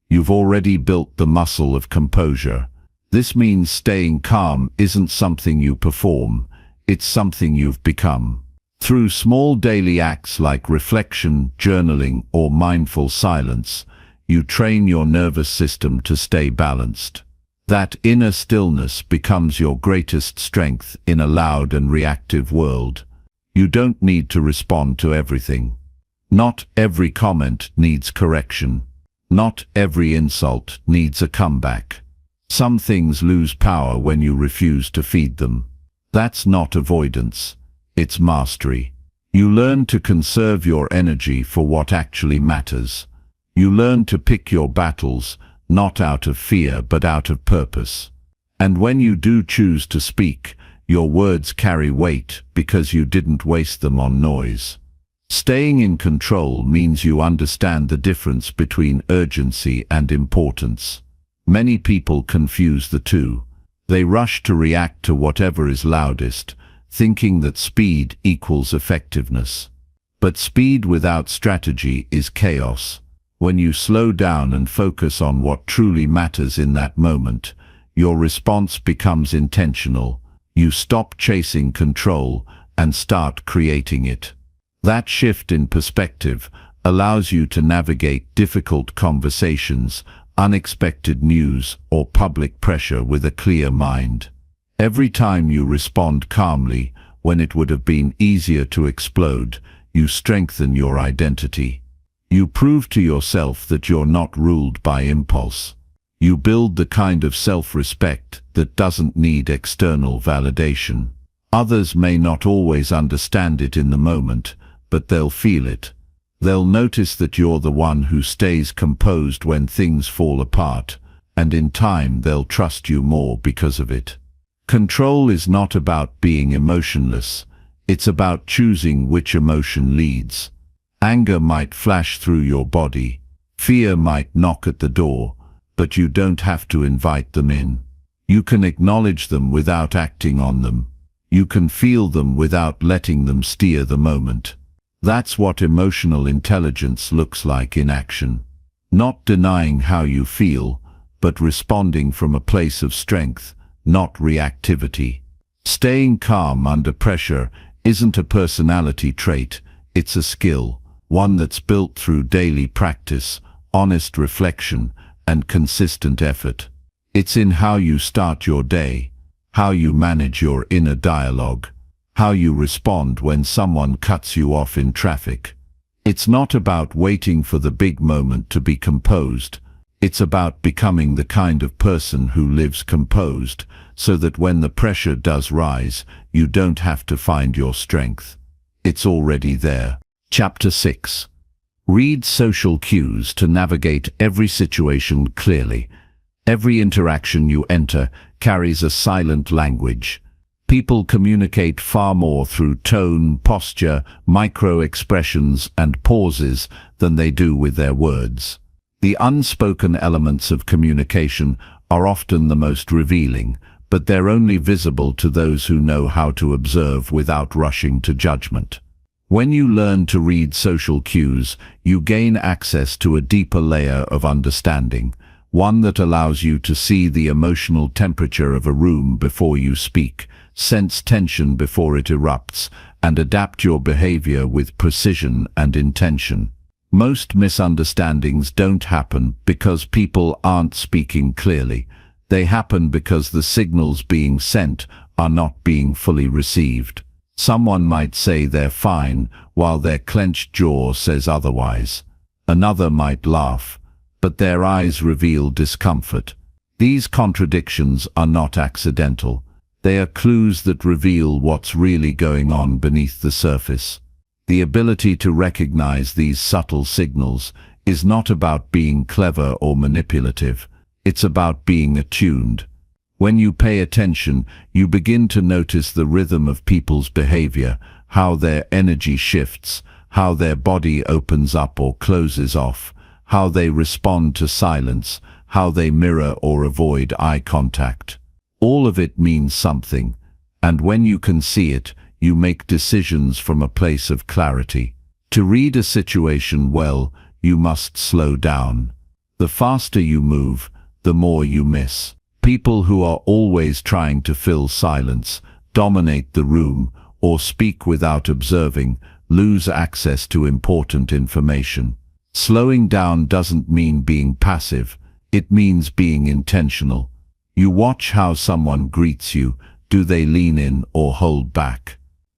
You've already built the muscle of composure. This means staying calm isn't something you perform, it's something you've become. Through small daily acts like reflection, journaling, or mindful silence, you train your nervous system to stay balanced. That inner stillness becomes your greatest strength in a loud and reactive world. You don't need to respond to everything. Not every comment needs correction. Not every insult needs a comeback. Some things lose power when you refuse to feed them. That's not avoidance, it's mastery. You learn to conserve your energy for what actually matters. You learn to pick your battles, not out of fear but out of purpose. And when you do choose to speak, your words carry weight because you didn't waste them on noise. Staying in control means you understand the difference between urgency and importance. Many people confuse the two. They rush to react to whatever is loudest, thinking that speed equals effectiveness. But speed without strategy is chaos. When you slow down and focus on what truly matters in that moment, your response becomes intentional. You stop chasing control and start creating it. That shift in perspective allows you to navigate difficult conversations, unexpected news, or public pressure with a clear mind. Every time you respond calmly, when it would have been easier to explode, you strengthen your identity. You prove to yourself that you're not ruled by impulse. You build the kind of self-respect that doesn't need external validation. Others may not always understand it in the moment, but they'll feel it. They'll notice that you're the one who stays composed when things fall apart, and in time they'll trust you more because of it. Control is not about being emotionless. It's about choosing which emotion leads. Anger might flash through your body. Fear might knock at the door, but you don't have to invite them in. You can acknowledge them without acting on them. You can feel them without letting them steer the moment. That's what emotional intelligence looks like in action. Not denying how you feel, but responding from a place of strength, not reactivity. Staying calm under pressure isn't a personality trait, it's a skill, one that's built through daily practice, honest reflection, and consistent effort. It's in how you start your day, how you manage your inner dialogue, how you respond when someone cuts you off in traffic. It's not about waiting for the big moment to be composed. It's about becoming the kind of person who lives composed, so that when the pressure does rise, you don't have to find your strength. It's already there. Chapter 6. Read social cues to navigate every situation clearly. Every interaction you enter carries a silent language. People communicate far more through tone, posture, micro-expressions, and pauses than they do with their words. The unspoken elements of communication are often the most revealing, but they're only visible to those who know how to observe without rushing to judgment. When you learn to read social cues, you gain access to a deeper layer of understanding, one that allows you to see the emotional temperature of a room before you speak, sense tension before it erupts, and adapt your behavior with precision and intention. Most misunderstandings don't happen because people aren't speaking clearly. They happen because the signals being sent are not being fully received. Someone might say they're fine, while their clenched jaw says otherwise. Another might laugh, but their eyes reveal discomfort. These contradictions are not accidental. They are clues that reveal what's really going on beneath the surface. The ability to recognize these subtle signals is not about being clever or manipulative. It's about being attuned. When you pay attention, you begin to notice the rhythm of people's behavior, how their energy shifts, how their body opens up or closes off, how they respond to silence, how they mirror or avoid eye contact. All of it means something, and when you can see it, you make decisions from a place of clarity. To read a situation well, you must slow down. The faster you move, the more you miss. People who are always trying to fill silence, dominate the room, or speak without observing, lose access to important information. Slowing down doesn't mean being passive, it means being intentional. You watch how someone greets you. Do they lean in or hold back?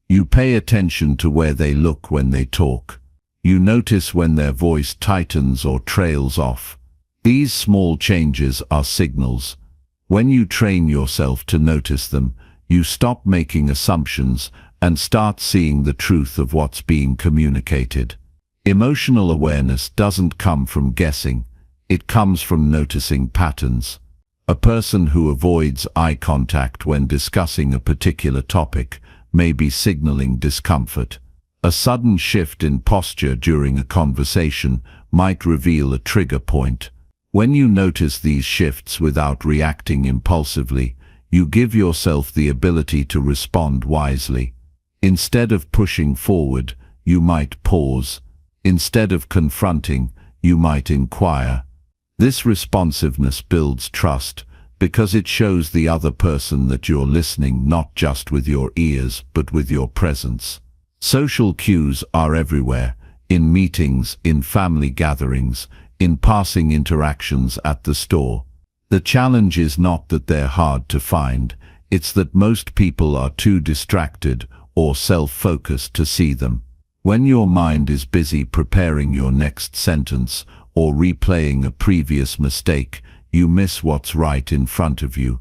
You pay attention to where they look when they talk. You notice when their voice tightens or trails off. These small changes are signals. When you train yourself to notice them, you stop making assumptions and start seeing the truth of what's being communicated. Emotional awareness doesn't come from guessing, it comes from noticing patterns. A person who avoids eye contact when discussing a particular topic may be signaling discomfort. A sudden shift in posture during a conversation might reveal a trigger point. When you notice these shifts without reacting impulsively, you give yourself the ability to respond wisely. Instead of pushing forward, you might pause. Instead of confronting, you might inquire. This responsiveness builds trust because it shows the other person that you're listening not just with your ears but with your presence. Social cues are everywhere, in meetings, in family gatherings, in passing interactions at the store. The challenge is not that they're hard to find, it's that most people are too distracted or self-focused to see them. When your mind is busy preparing your next sentence or replaying a previous mistake, you miss what's right in front of you.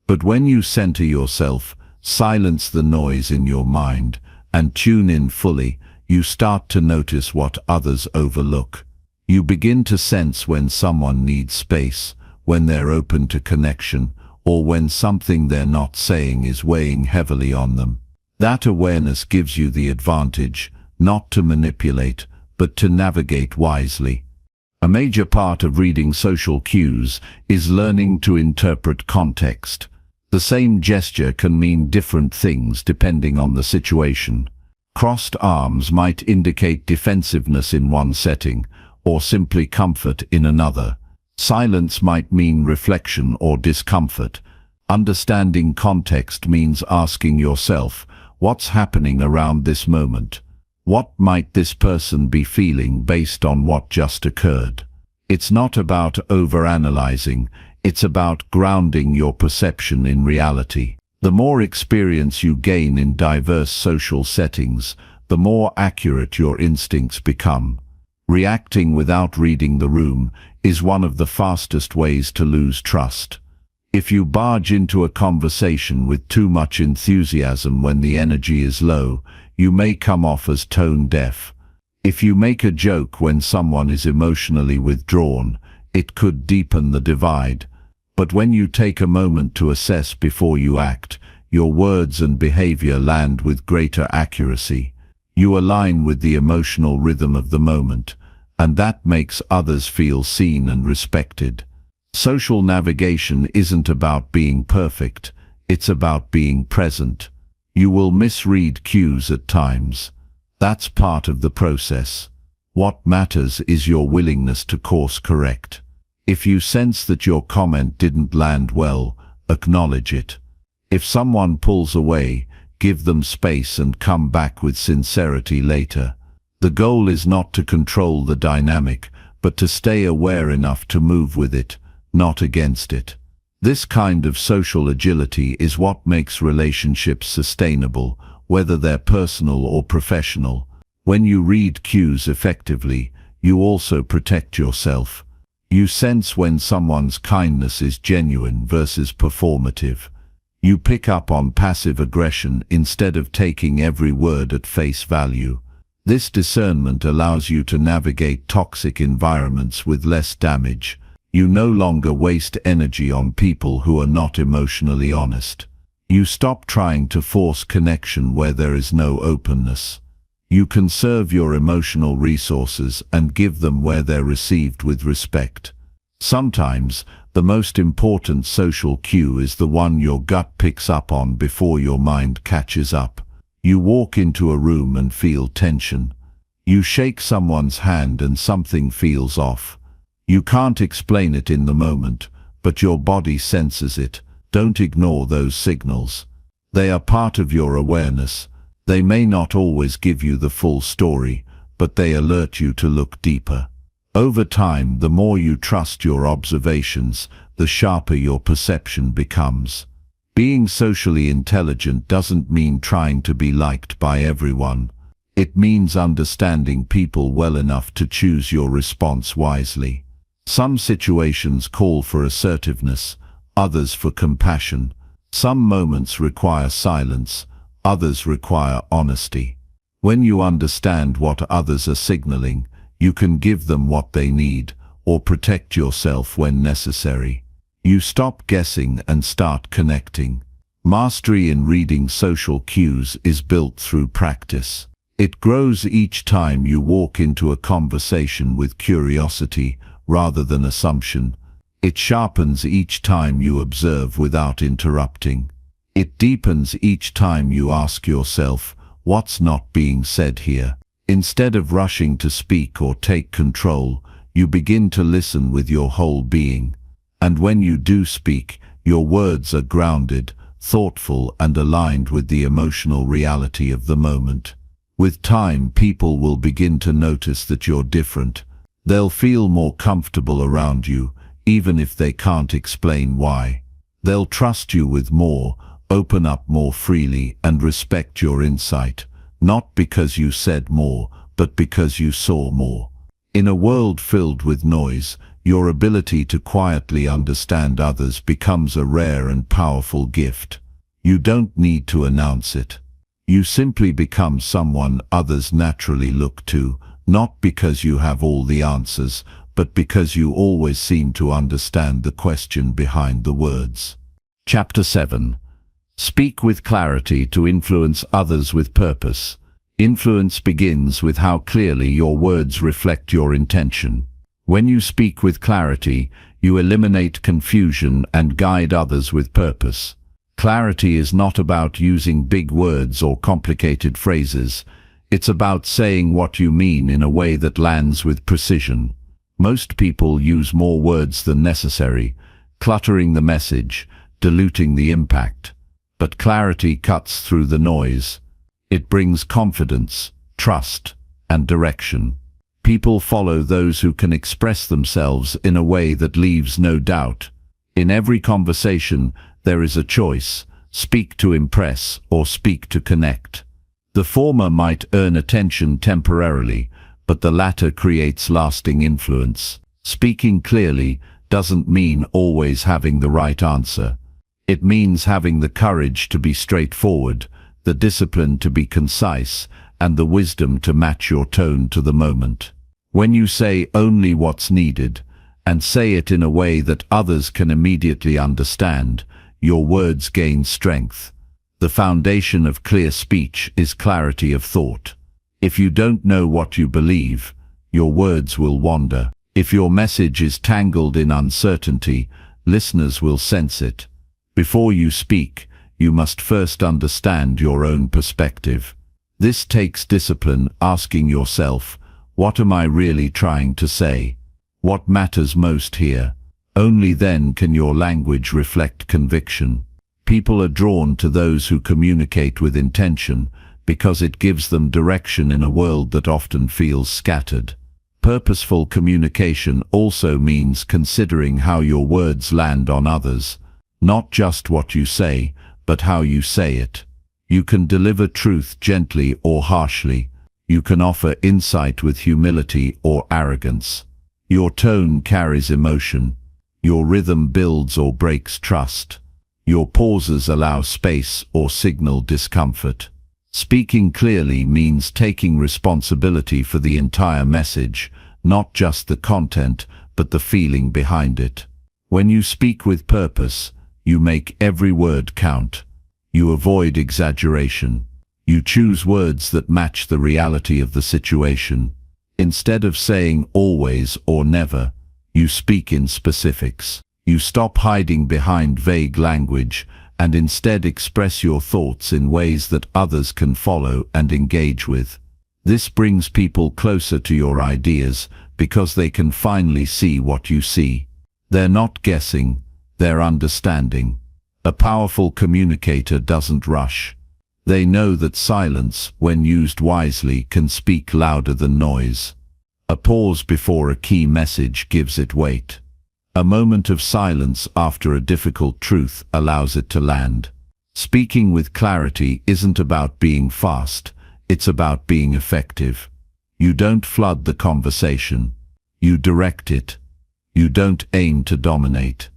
But when you center yourself, silence the noise in your mind, and tune in fully, you start to notice what others overlook. You begin to sense when someone needs space, when they're open to connection, or when something they're not saying is weighing heavily on them. That awareness gives you the advantage, not to manipulate, but to navigate wisely. A major part of reading social cues is learning to interpret context. The same gesture can mean different things depending on the situation. Crossed arms might indicate defensiveness in one setting, or simply comfort in another. Silence might mean reflection or discomfort. Understanding context means asking yourself, what's happening around this moment? What might this person be feeling based on what just occurred? It's not about overanalyzing, it's about grounding your perception in reality. The more experience you gain in diverse social settings, the more accurate your instincts become. Reacting without reading the room is one of the fastest ways to lose trust. If you barge into a conversation with too much enthusiasm when the energy is low, you may come off as tone deaf. If you make a joke when someone is emotionally withdrawn, it could deepen the divide. But when you take a moment to assess before you act, your words and behavior land with greater accuracy. You align with the emotional rhythm of the moment, and that makes others feel seen and respected. Social navigation isn't about being perfect, it's about being present. You will misread cues at times. That's part of the process. What matters is your willingness to course correct. If you sense that your comment didn't land well, acknowledge it. If someone pulls away, give them space and come back with sincerity later. The goal is not to control the dynamic, but to stay aware enough to move with it, not against it. This kind of social agility is what makes relationships sustainable, whether they're personal or professional. When you read cues effectively, you also protect yourself. You sense when someone's kindness is genuine versus performative. You pick up on passive aggression instead of taking every word at face value. This discernment allows you to navigate toxic environments with less damage. You no longer waste energy on people who are not emotionally honest. You stop trying to force connection where there is no openness. You conserve your emotional resources and give them where they're received with respect. Sometimes, the most important social cue is the one your gut picks up on before your mind catches up. You walk into a room and feel tension. You shake someone's hand and something feels off. You can't explain it in the moment, but your body senses it. Don't ignore those signals. They are part of your awareness. They may not always give you the full story, but they alert you to look deeper. Over time, the more you trust your observations, the sharper your perception becomes. Being socially intelligent doesn't mean trying to be liked by everyone. It means understanding people well enough to choose your response wisely. Some situations call for assertiveness, others for compassion. Some moments require silence, others require honesty. When you understand what others are signaling, you can give them what they need, or protect yourself when necessary. You stop guessing and start connecting. Mastery in reading social cues is built through practice. It grows each time you walk into a conversation with curiosity rather than assumption. It sharpens each time you observe without interrupting. It deepens each time you ask yourself, what's not being said here? Instead of rushing to speak or take control, you begin to listen with your whole being. And when you do speak, your words are grounded, thoughtful, and aligned with the emotional reality of the moment. With time, people will begin to notice that you're different. They'll feel more comfortable around you, even if they can't explain why. They'll trust you with more, open up more freely, and respect your insight, not because you said more, but because you saw more. In a world filled with noise, your ability to quietly understand others becomes a rare and powerful gift. You don't need to announce it. You simply become someone others naturally look to, not because you have all the answers, but because you always seem to understand the question behind the words. Chapter 7. Speak with clarity to influence others with purpose. Influence begins with how clearly your words reflect your intention. When you speak with clarity, you eliminate confusion and guide others with purpose. Clarity is not about using big words or complicated phrases. It's about saying what you mean in a way that lands with precision. Most people use more words than necessary, cluttering the message, diluting the impact. But clarity cuts through the noise. It brings confidence, trust, and direction. People follow those who can express themselves in a way that leaves no doubt. In every conversation, there is a choice: speak to impress or speak to connect. The former might earn attention temporarily, but the latter creates lasting influence. Speaking clearly doesn't mean always having the right answer. It means having the courage to be straightforward, the discipline to be concise, and the wisdom to match your tone to the moment. When you say only what's needed, and say it in a way that others can immediately understand, your words gain strength. The foundation of clear speech is clarity of thought. If you don't know what you believe, your words will wander. If your message is tangled in uncertainty, listeners will sense it. Before you speak, you must first understand your own perspective. This takes discipline, asking yourself, what am I really trying to say? What matters most here? Only then can your language reflect conviction. People are drawn to those who communicate with intention because it gives them direction in a world that often feels scattered. Purposeful communication also means considering how your words land on others. Not just what you say, but how you say it. You can deliver truth gently or harshly. You can offer insight with humility or arrogance. Your tone carries emotion. Your rhythm builds or breaks trust. Your pauses allow space or signal discomfort. Speaking clearly means taking responsibility for the entire message, not just the content, but the feeling behind it. When you speak with purpose, you make every word count. You avoid exaggeration. You choose words that match the reality of the situation. Instead of saying always or never, you speak in specifics. You stop hiding behind vague language and instead express your thoughts in ways that others can follow and engage with. This brings people closer to your ideas because they can finally see what you see. They're not guessing, they're understanding. A powerful communicator doesn't rush. They know that silence, when used wisely, can speak louder than noise. A pause before a key message gives it weight. A moment of silence after a difficult truth allows it to land. Speaking with clarity isn't about being fast, it's about being effective. You don't flood the conversation. You direct it. You don't aim to dominate.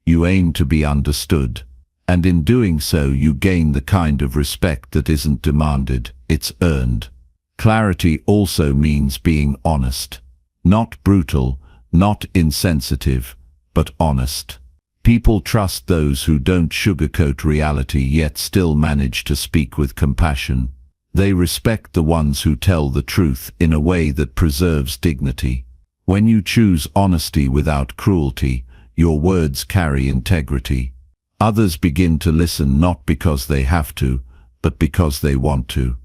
You aim to be understood. And in doing so, you gain the kind of respect that isn't demanded, it's earned. Clarity also means being honest. Not brutal, not insensitive, but honest. People trust those who don't sugarcoat reality yet still manage to speak with compassion. They respect the ones who tell the truth in a way that preserves dignity. When you choose honesty without cruelty, your words carry integrity. Others begin to listen not because they have to, but because they want to.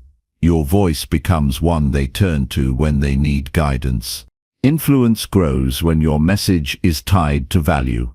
Your voice becomes one they turn to when they need guidance. Influence grows when your message is tied to value.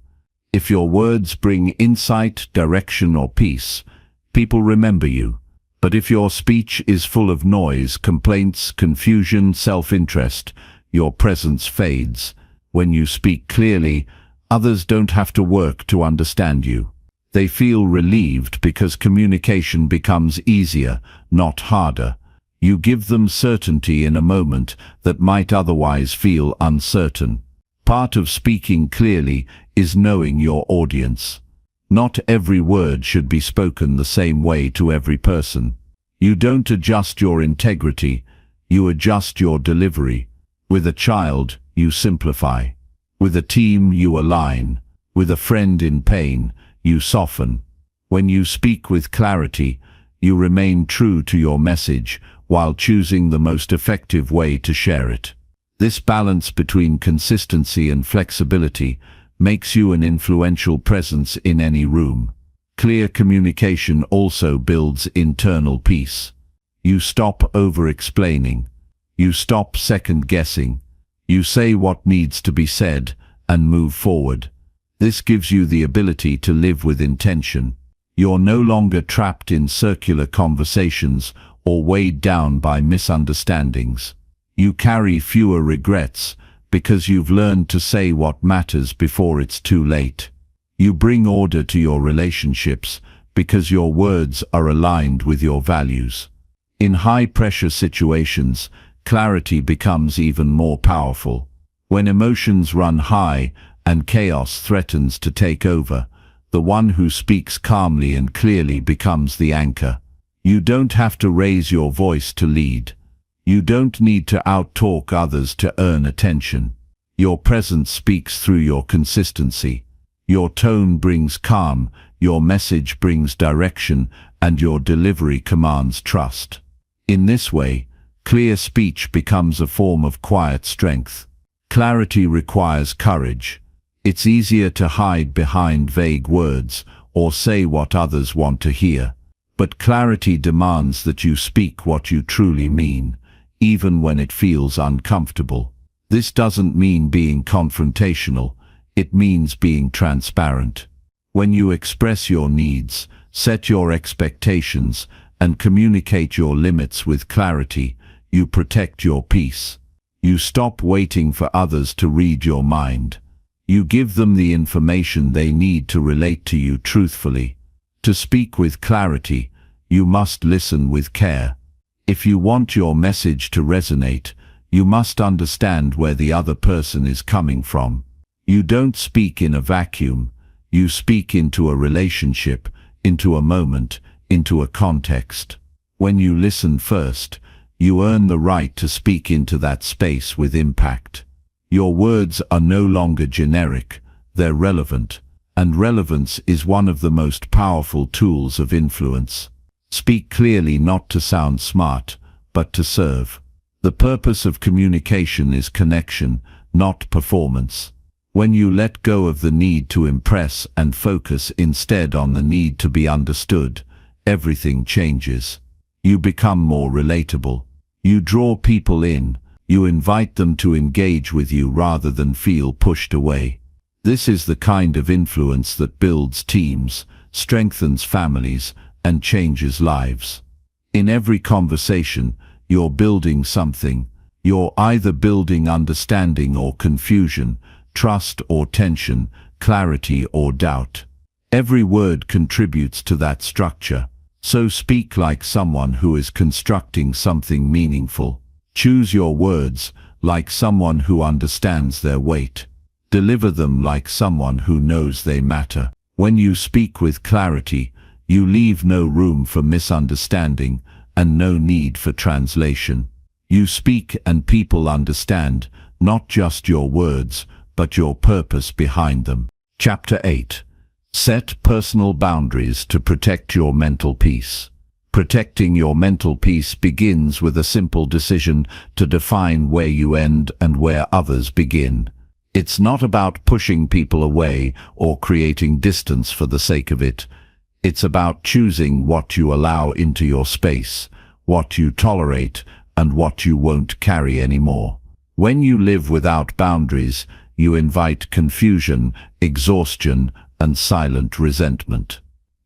If your words bring insight, direction, or peace, people remember you. But if your speech is full of noise, complaints, confusion, self-interest, your presence fades. When you speak clearly, others don't have to work to understand you. They feel relieved because communication becomes easier, not harder. You give them certainty in a moment that might otherwise feel uncertain. Part of speaking clearly is knowing your audience. Not every word should be spoken the same way to every person. You don't adjust your integrity, you adjust your delivery. With a child, you simplify. With a team, you align. With a friend in pain, you soften. When you speak with clarity, you remain true to your message while choosing the most effective way to share it. This balance between consistency and flexibility makes you an influential presence in any room. Clear communication also builds internal peace. You stop over-explaining. You stop second-guessing. You say what needs to be said and move forward. This gives you the ability to live with intention. You're no longer trapped in circular conversations or weighed down by misunderstandings. You carry fewer regrets because you've learned to say what matters before it's too late. You bring order to your relationships because your words are aligned with your values. In high-pressure situations, clarity becomes even more powerful. When emotions run high and chaos threatens to take over, the one who speaks calmly and clearly becomes the anchor. You don't have to raise your voice to lead. You don't need to out-talk others to earn attention. Your presence speaks through your consistency. Your tone brings calm, your message brings direction, and your delivery commands trust. In this way, clear speech becomes a form of quiet strength. Clarity requires courage. It's easier to hide behind vague words or say what others want to hear. But clarity demands that you speak what you truly mean, even when it feels uncomfortable. This doesn't mean being confrontational, it means being transparent. When you express your needs, set your expectations, and communicate your limits with clarity, you protect your peace. You stop waiting for others to read your mind. You give them the information they need to relate to you truthfully. To speak with clarity, you must listen with care. If you want your message to resonate, you must understand where the other person is coming from. You don't speak in a vacuum. You speak into a relationship, into a moment, into a context. When you listen first, you earn the right to speak into that space with impact. Your words are no longer generic, they're relevant, and relevance is one of the most powerful tools of influence. Speak clearly not to sound smart, but to serve. The purpose of communication is connection, not performance. When you let go of the need to impress and focus instead on the need to be understood, everything changes. You become more relatable. You draw people in. You invite them to engage with you rather than feel pushed away. This is the kind of influence that builds teams, strengthens families, and changes lives. In every conversation, you're building something. You're either building understanding or confusion, trust or tension, clarity or doubt. Every word contributes to that structure. So speak like someone who is constructing something meaningful. Choose your words like someone who understands their weight. Deliver them like someone who knows they matter. When you speak with clarity, you leave no room for misunderstanding and no need for translation. You speak and people understand, not just your words, but your purpose behind them. Chapter 8. Set personal boundaries to protect your mental peace. Protecting your mental peace begins with a simple decision to define where you end and where others begin. It's not about pushing people away or creating distance for the sake of it. It's about choosing what you allow into your space, what you tolerate, and what you won't carry anymore. When you live without boundaries, you invite confusion, exhaustion, and silent resentment.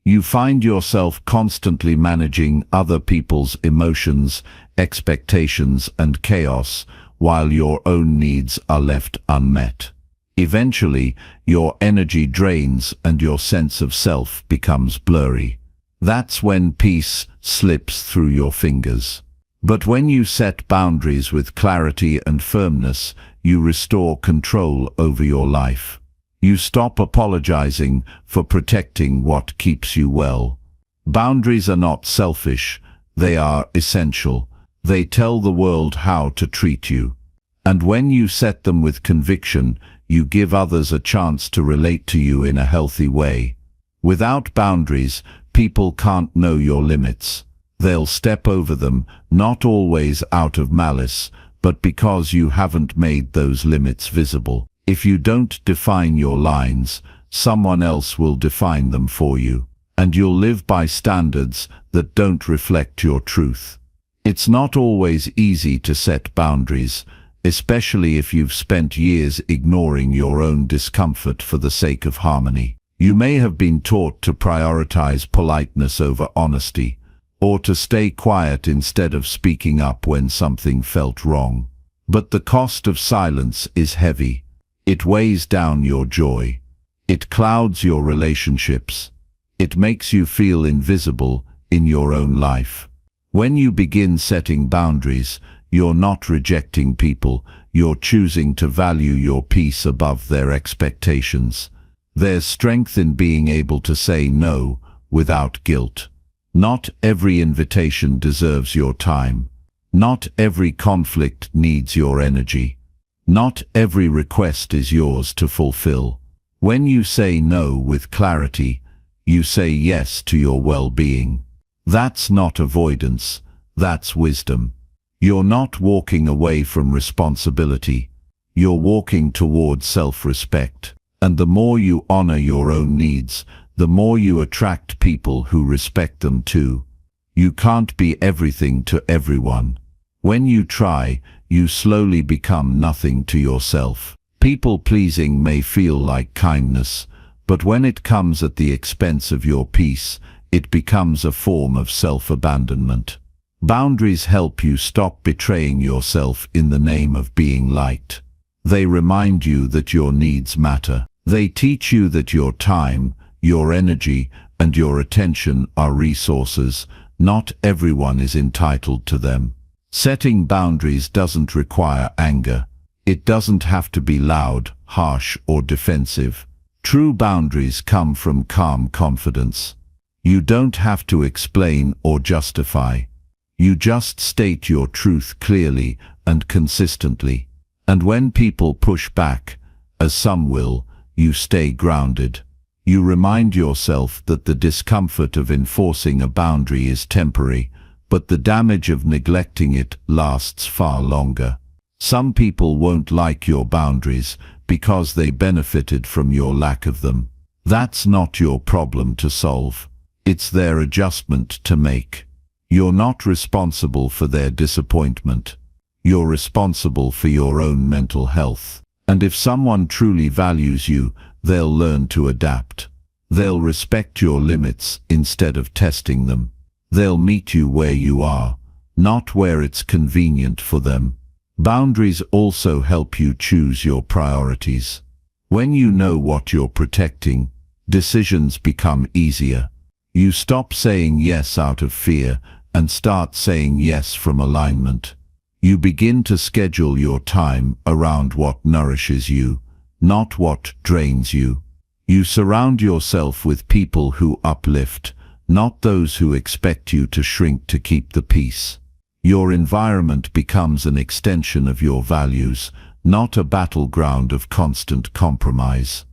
You find yourself constantly managing other people's emotions, expectations, and chaos, while your own needs are left unmet. Eventually, your energy drains and your sense of self becomes blurry. That's when peace slips through your fingers. But when you set boundaries with clarity and firmness, you restore control over your life. You stop apologizing for protecting what keeps you well. Boundaries are not selfish, they are essential. They tell the world how to treat you. And when you set them with conviction, you give others a chance to relate to you in a healthy way. Without boundaries, people can't know your limits. They'll step over them, not always out of malice, but because you haven't made those limits visible. If you don't define your lines, someone else will define them for you, and you'll live by standards that don't reflect your truth. It's not always easy to set boundaries, especially if you've spent years ignoring your own discomfort for the sake of harmony. You may have been taught to prioritize politeness over honesty, or to stay quiet instead of speaking up when something felt wrong. But the cost of silence is heavy. It weighs down your joy. It clouds your relationships. It makes you feel invisible in your own life. When you begin setting boundaries, you're not rejecting people, you're choosing to value your peace above their expectations. There's strength in being able to say no without guilt. Not every invitation deserves your time. Not every conflict needs your energy. Not every request is yours to fulfill. When you say no with clarity, you say yes to your well-being. That's not avoidance, that's wisdom. You're not walking away from responsibility. You're walking towards self-respect. And the more you honor your own needs, the more you attract people who respect them too. You can't be everything to everyone. When you try, you slowly become nothing to yourself. People-pleasing may feel like kindness, but when it comes at the expense of your peace, it becomes a form of self-abandonment. Boundaries help you stop betraying yourself in the name of being liked. They remind you that your needs matter. They teach you that your time, your energy, and your attention are resources. Not everyone is entitled to them. Setting boundaries doesn't require anger. It doesn't have to be loud, harsh, or defensive. True boundaries come from calm confidence. You don't have to explain or justify. You just state your truth clearly and consistently. And when people push back, as some will, you stay grounded. You remind yourself that the discomfort of enforcing a boundary is temporary, but the damage of neglecting it lasts far longer. Some people won't like your boundaries because they benefited from your lack of them. That's not your problem to solve. It's their adjustment to make. You're not responsible for their disappointment. You're responsible for your own mental health. And if someone truly values you, they'll learn to adapt. They'll respect your limits instead of testing them. They'll meet you where you are, not where it's convenient for them. Boundaries also help you choose your priorities. When you know what you're protecting, decisions become easier. You stop saying yes out of fear and start saying yes from alignment. You begin to schedule your time around what nourishes you, not what drains you. You surround yourself with people who uplift, not those who expect you to shrink to keep the peace. Your environment becomes an extension of your values, not a battleground of constant compromise.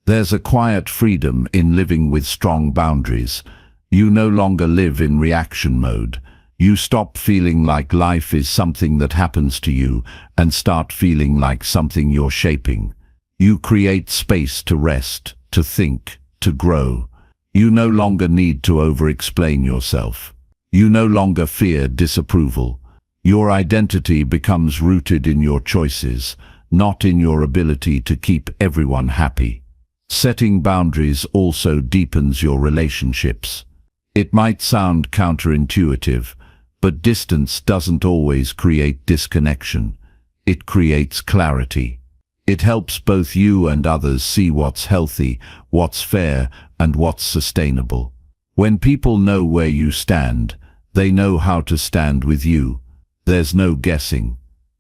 There's a quiet freedom in living with strong boundaries. You no longer live in reaction mode. You stop feeling like life is something that happens to you and start feeling like something you're shaping. You create space to rest, to think, to grow. You no longer need to over-explain yourself. You no longer fear disapproval. Your identity becomes rooted in your choices, not in your ability to keep everyone happy. Setting boundaries also deepens your relationships. It might sound counterintuitive, but distance doesn't always create disconnection. It creates clarity. It helps both you and others see what's healthy, what's fair, and what's sustainable. When people know where you stand, they know how to stand with you. There's no guessing.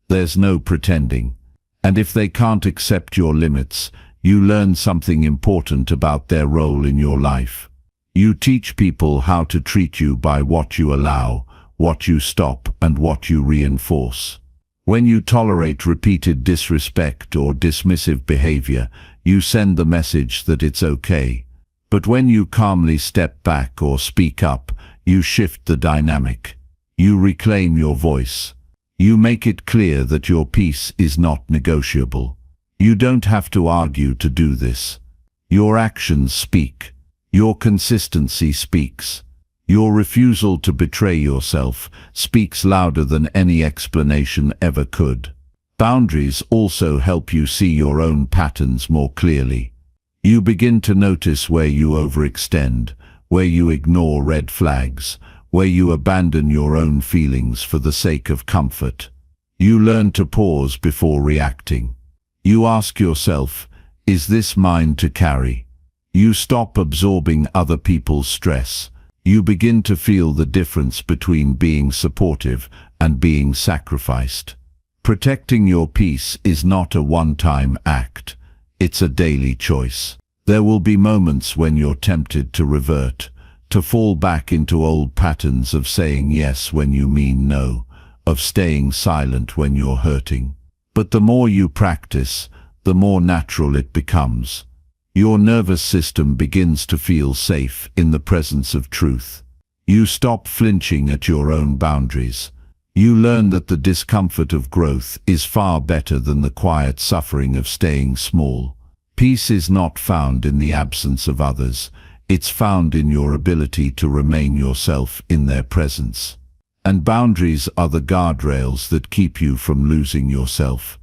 There's no pretending. And if they can't accept your limits, you learn something important about their role in your life. You teach people how to treat you by what you allow, what you stop, and what you reinforce. When you tolerate repeated disrespect or dismissive behavior, you send the message that it's okay. But when you calmly step back or speak up, you shift the dynamic. You reclaim your voice. You make it clear that your peace is not negotiable. You don't have to argue to do this. Your actions speak. Your consistency speaks. Your refusal to betray yourself speaks louder than any explanation ever could. Boundaries also help you see your own patterns more clearly. You begin to notice where you overextend, where you ignore red flags, where you abandon your own feelings for the sake of comfort. You learn to pause before reacting. You ask yourself, is this mine to carry? You stop absorbing other people's stress. You begin to feel the difference between being supportive and being sacrificed. Protecting your peace is not a one-time act. It's a daily choice. There will be moments when you're tempted to revert, to fall back into old patterns of saying yes when you mean no, of staying silent when you're hurting. But the more you practice, the more natural it becomes. Your nervous system begins to feel safe in the presence of truth. You stop flinching at your own boundaries. You learn that the discomfort of growth is far better than the quiet suffering of staying small. Peace is not found in the absence of others. It's found in your ability to remain yourself in their presence. And boundaries are the guardrails that keep you from losing yourself.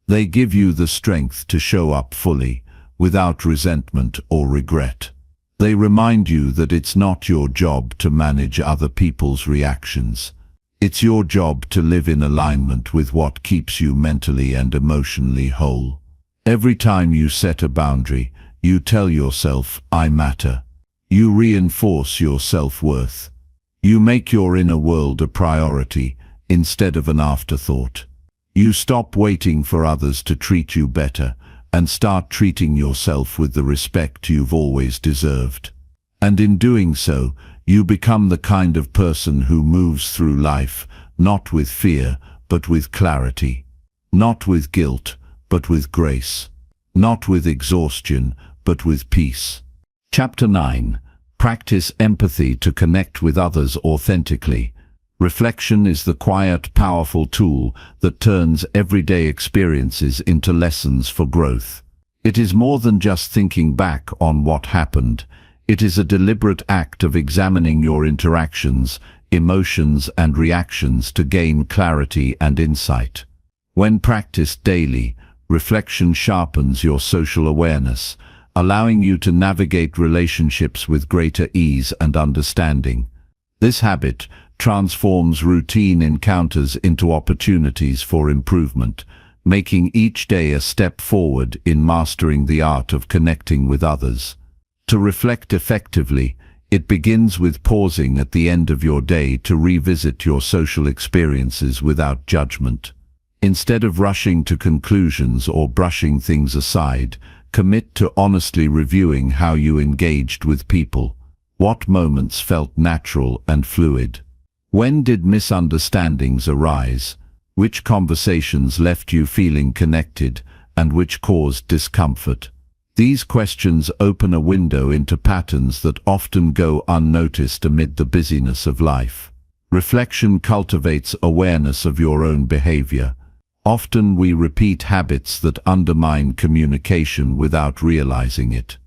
They give you the strength to show up fully, without resentment or regret. They remind you that it's not your job to manage other people's reactions. It's your job to live in alignment with what keeps you mentally and emotionally whole. Every time you set a boundary, you tell yourself, I matter. You reinforce your self-worth. You make your inner world a priority instead of an afterthought. You stop waiting for others to treat you better and start treating yourself with the respect you've always deserved. And in doing so, you become the kind of person who moves through life, not with fear, but with clarity. Not with guilt, but with grace. Not with exhaustion, but with peace. Chapter 9. Practice empathy to connect with others authentically. Reflection is the quiet, powerful tool that turns everyday experiences into lessons for growth. It is more than just thinking back on what happened. It is a deliberate act of examining your interactions, emotions, and reactions to gain clarity and insight. When practiced daily, reflection sharpens your social awareness, allowing you to navigate relationships with greater ease and understanding. This habit transforms routine encounters into opportunities for improvement, making each day a step forward in mastering the art of connecting with others. To reflect effectively, it begins with pausing at the end of your day to revisit your social experiences without judgment. Instead of rushing to conclusions or brushing things aside, commit to honestly reviewing how you engaged with people. What moments felt natural and fluid? When did misunderstandings arise? Which conversations left you feeling connected, and which caused discomfort? These questions open a window into patterns that often go unnoticed amid the busyness of life. Reflection cultivates awareness of your own behavior. Often we repeat habits that undermine communication without realizing it.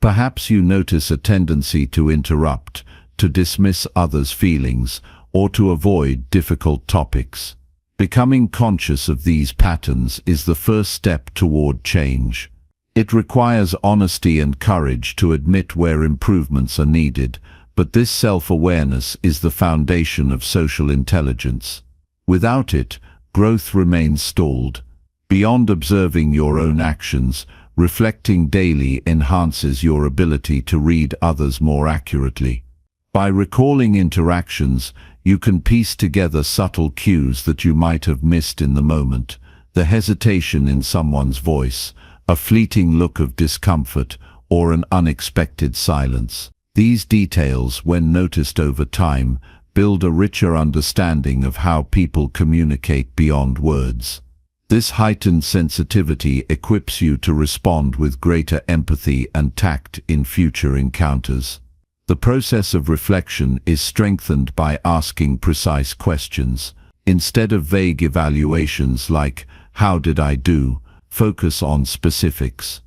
Perhaps you notice a tendency to interrupt, to dismiss others' feelings, or to avoid difficult topics. Becoming conscious of these patterns is the first step toward change. It requires honesty and courage to admit where improvements are needed, but this self-awareness is the foundation of social intelligence. Without it, growth remains stalled. Beyond observing your own actions, reflecting daily enhances your ability to read others more accurately. By recalling interactions, you can piece together subtle cues that you might have missed in the moment, the hesitation in someone's voice, a fleeting look of discomfort, or an unexpected silence. These details, when noticed over time, build a richer understanding of how people communicate beyond words. This heightened sensitivity equips you to respond with greater empathy and tact in future encounters. The process of reflection is strengthened by asking precise questions. Instead of vague evaluations like, "How did I do?" focus on specifics.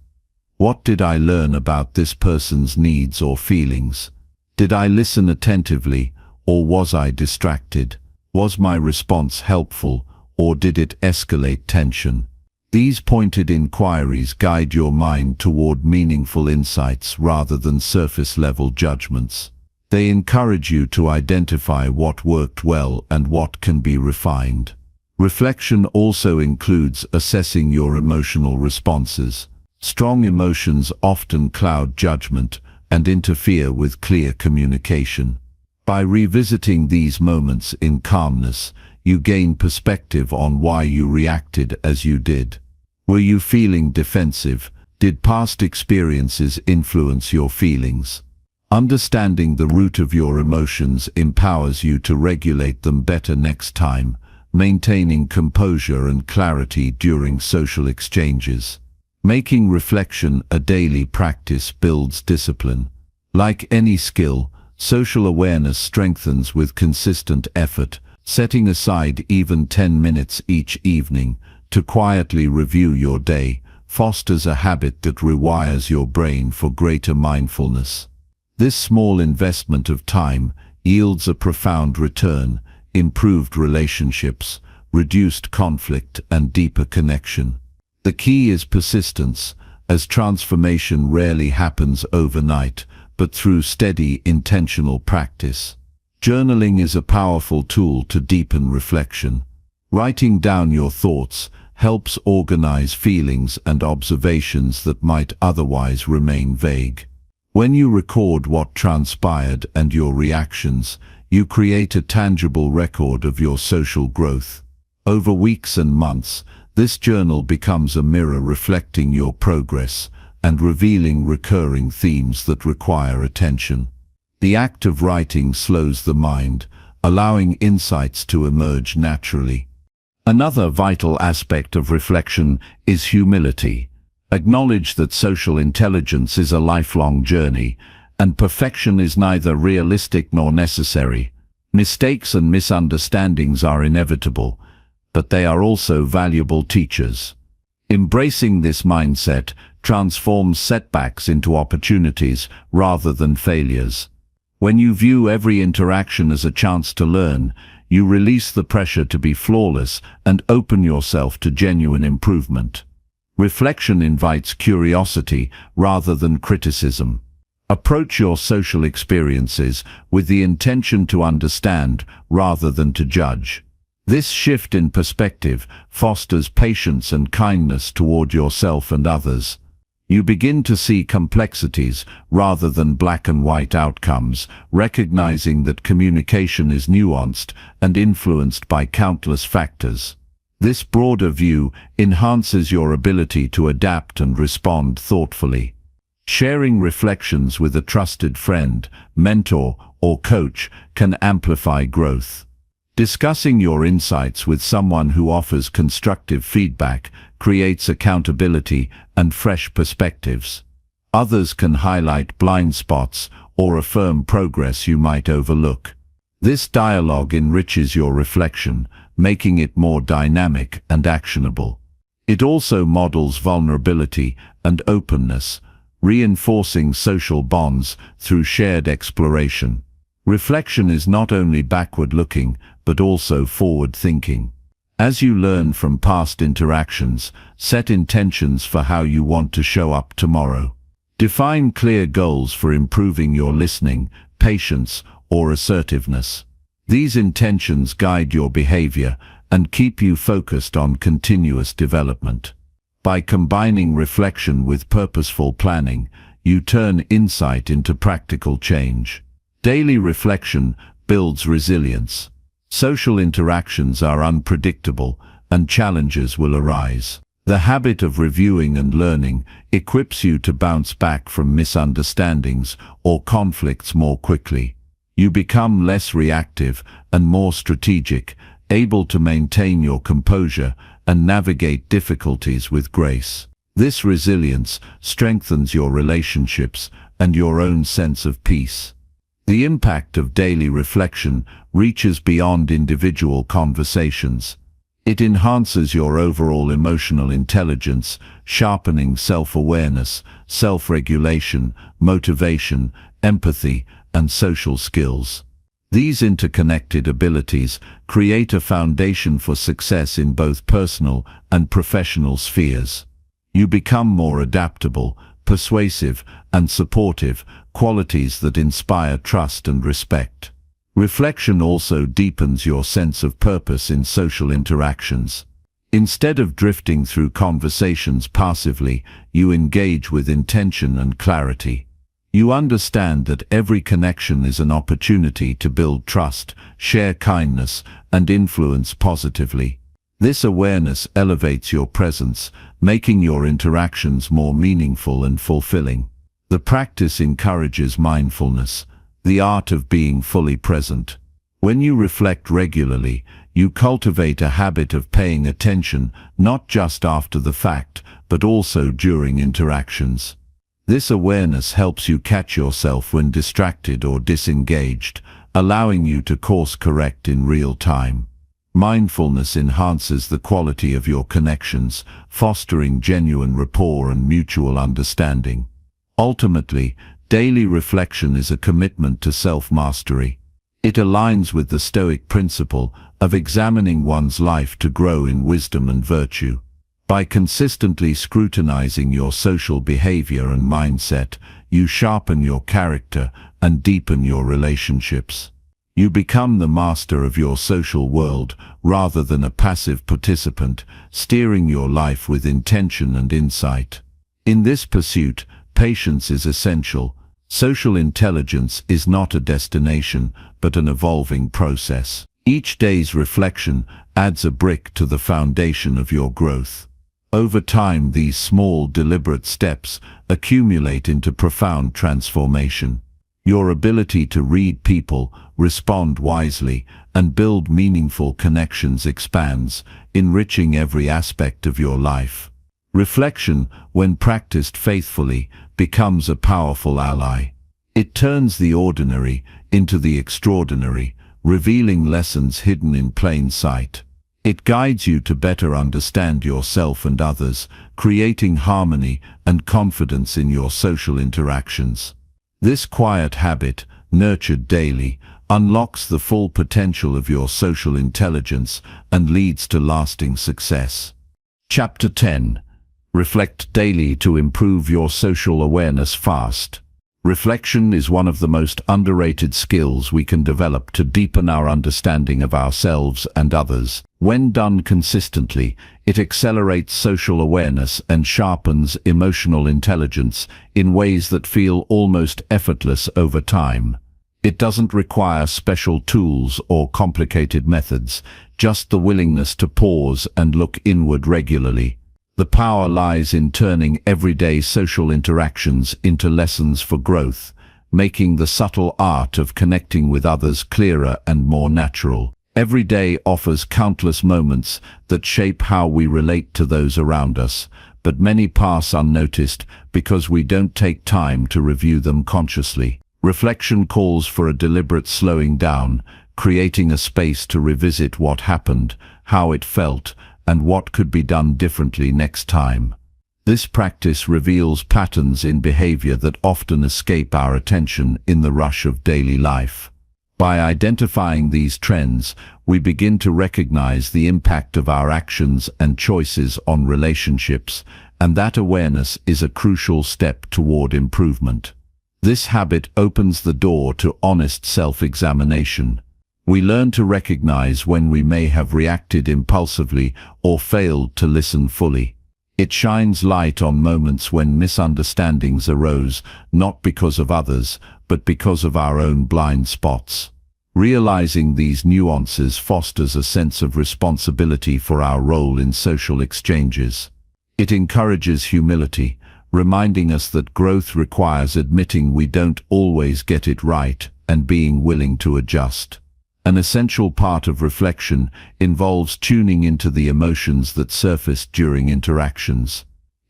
What did I learn about this person's needs or feelings? Did I listen attentively, or was I distracted? Was my response helpful, or did it escalate tension? These pointed inquiries guide your mind toward meaningful insights rather than surface-level judgments. They encourage you to identify what worked well and what can be refined. Reflection also includes assessing your emotional responses. Strong emotions often cloud judgment and interfere with clear communication. By revisiting these moments in calmness, you gain perspective on why you reacted as you did. Were you feeling defensive? Did past experiences influence your feelings? Understanding the root of your emotions empowers you to regulate them better next time, maintaining composure and clarity during social exchanges. Making reflection a daily practice builds discipline. Like any skill, social awareness strengthens with consistent effort. Setting aside even 10 minutes each evening to quietly review your day fosters a habit that rewires your brain for greater mindfulness. This small investment of time yields a profound return: improved relationships, reduced conflict, and deeper connection. The key is persistence, as transformation rarely happens overnight, but through steady, intentional practice. Journaling is a powerful tool to deepen reflection. Writing down your thoughts helps organize feelings and observations that might otherwise remain vague. When you record what transpired and your reactions, you create a tangible record of your social growth. Over weeks and months, this journal becomes a mirror reflecting your progress and revealing recurring themes that require attention. The act of writing slows the mind, allowing insights to emerge naturally. Another vital aspect of reflection is humility. Acknowledge that social intelligence is a lifelong journey, and perfection is neither realistic nor necessary. Mistakes and misunderstandings are inevitable, but they are also valuable teachers. Embracing this mindset transforms setbacks into opportunities rather than failures. When you view every interaction as a chance to learn, you release the pressure to be flawless and open yourself to genuine improvement. Reflection invites curiosity rather than criticism. Approach your social experiences with the intention to understand rather than to judge. This shift in perspective fosters patience and kindness toward yourself and others. You begin to see complexities rather than black and white outcomes, recognizing that communication is nuanced and influenced by countless factors. This broader view enhances your ability to adapt and respond thoughtfully. Sharing reflections with a trusted friend, mentor, or coach can amplify growth. Discussing your insights with someone who offers constructive feedback creates accountability and fresh perspectives. Others can highlight blind spots or affirm progress you might overlook. This dialogue enriches your reflection, making it more dynamic and actionable. It also models vulnerability and openness, reinforcing social bonds through shared exploration. Reflection is not only backward-looking, but also forward-thinking. As you learn from past interactions, set intentions for how you want to show up tomorrow. Define clear goals for improving your listening, patience, or assertiveness. These intentions guide your behavior and keep you focused on continuous development. By combining reflection with purposeful planning, you turn insight into practical change. Daily reflection builds resilience. Social interactions are unpredictable, and challenges will arise. The habit of reviewing and learning equips you to bounce back from misunderstandings or conflicts more quickly. You become less reactive and more strategic, able to maintain your composure and navigate difficulties with grace. This resilience strengthens your relationships and your own sense of peace. The impact of daily reflection reaches beyond individual conversations. It enhances your overall emotional intelligence, sharpening self-awareness, self-regulation, motivation, empathy, and social skills. These interconnected abilities create a foundation for success in both personal and professional spheres. You become more adaptable, persuasive, and supportive, qualities that inspire trust and respect. Reflection also deepens your sense of purpose in social interactions. Instead of drifting through conversations passively, you engage with intention and clarity. You understand that every connection is an opportunity to build trust, share kindness, and influence positively. This awareness elevates your presence, making your interactions more meaningful and fulfilling. The practice encourages mindfulness, the art of being fully present. When you reflect regularly, you cultivate a habit of paying attention not just after the fact, but also during interactions. This awareness helps you catch yourself when distracted or disengaged, allowing you to course correct in real time. Mindfulness enhances the quality of your connections, fostering genuine rapport and mutual understanding. Ultimately, daily reflection is a commitment to self-mastery. It aligns with the Stoic principle of examining one's life to grow in wisdom and virtue. By consistently scrutinizing your social behavior and mindset, you sharpen your character and deepen your relationships. You become the master of your social world rather than a passive participant, steering your life with intention and insight. In this pursuit, patience is essential. Social intelligence is not a destination, but an evolving process. Each day's reflection adds a brick to the foundation of your growth. Over time, these small, deliberate steps accumulate into profound transformation. Your ability to read people, respond wisely, and build meaningful connections expands, enriching every aspect of your life. Reflection, when practiced faithfully, becomes a powerful ally. It turns the ordinary into the extraordinary, revealing lessons hidden in plain sight. It guides you to better understand yourself and others, creating harmony and confidence in your social interactions. This quiet habit, nurtured daily, unlocks the full potential of your social intelligence and leads to lasting success. Chapter 10. Reflect daily to improve your social awareness fast. Reflection is one of the most underrated skills we can develop to deepen our understanding of ourselves and others. When done consistently, it accelerates social awareness and sharpens emotional intelligence in ways that feel almost effortless over time. It doesn't require special tools or complicated methods, just the willingness to pause and look inward regularly. The power lies in turning everyday social interactions into lessons for growth, making the subtle art of connecting with others clearer and more natural. Every day offers countless moments that shape how we relate to those around us, but many pass unnoticed because we don't take time to review them consciously. Reflection calls for a deliberate slowing down, creating a space to revisit what happened, how it felt, and what could be done differently next time. This practice reveals patterns in behavior that often escape our attention in the rush of daily life. By identifying these trends, we begin to recognize the impact of our actions and choices on relationships, and that awareness is a crucial step toward improvement. This habit opens the door to honest self-examination. We learn to recognize when we may have reacted impulsively or failed to listen fully. It shines light on moments when misunderstandings arose, not because of others, but because of our own blind spots. Realizing these nuances fosters a sense of responsibility for our role in social exchanges. It encourages humility, reminding us that growth requires admitting we don't always get it right and being willing to adjust. An essential part of reflection involves tuning into the emotions that surface during interactions.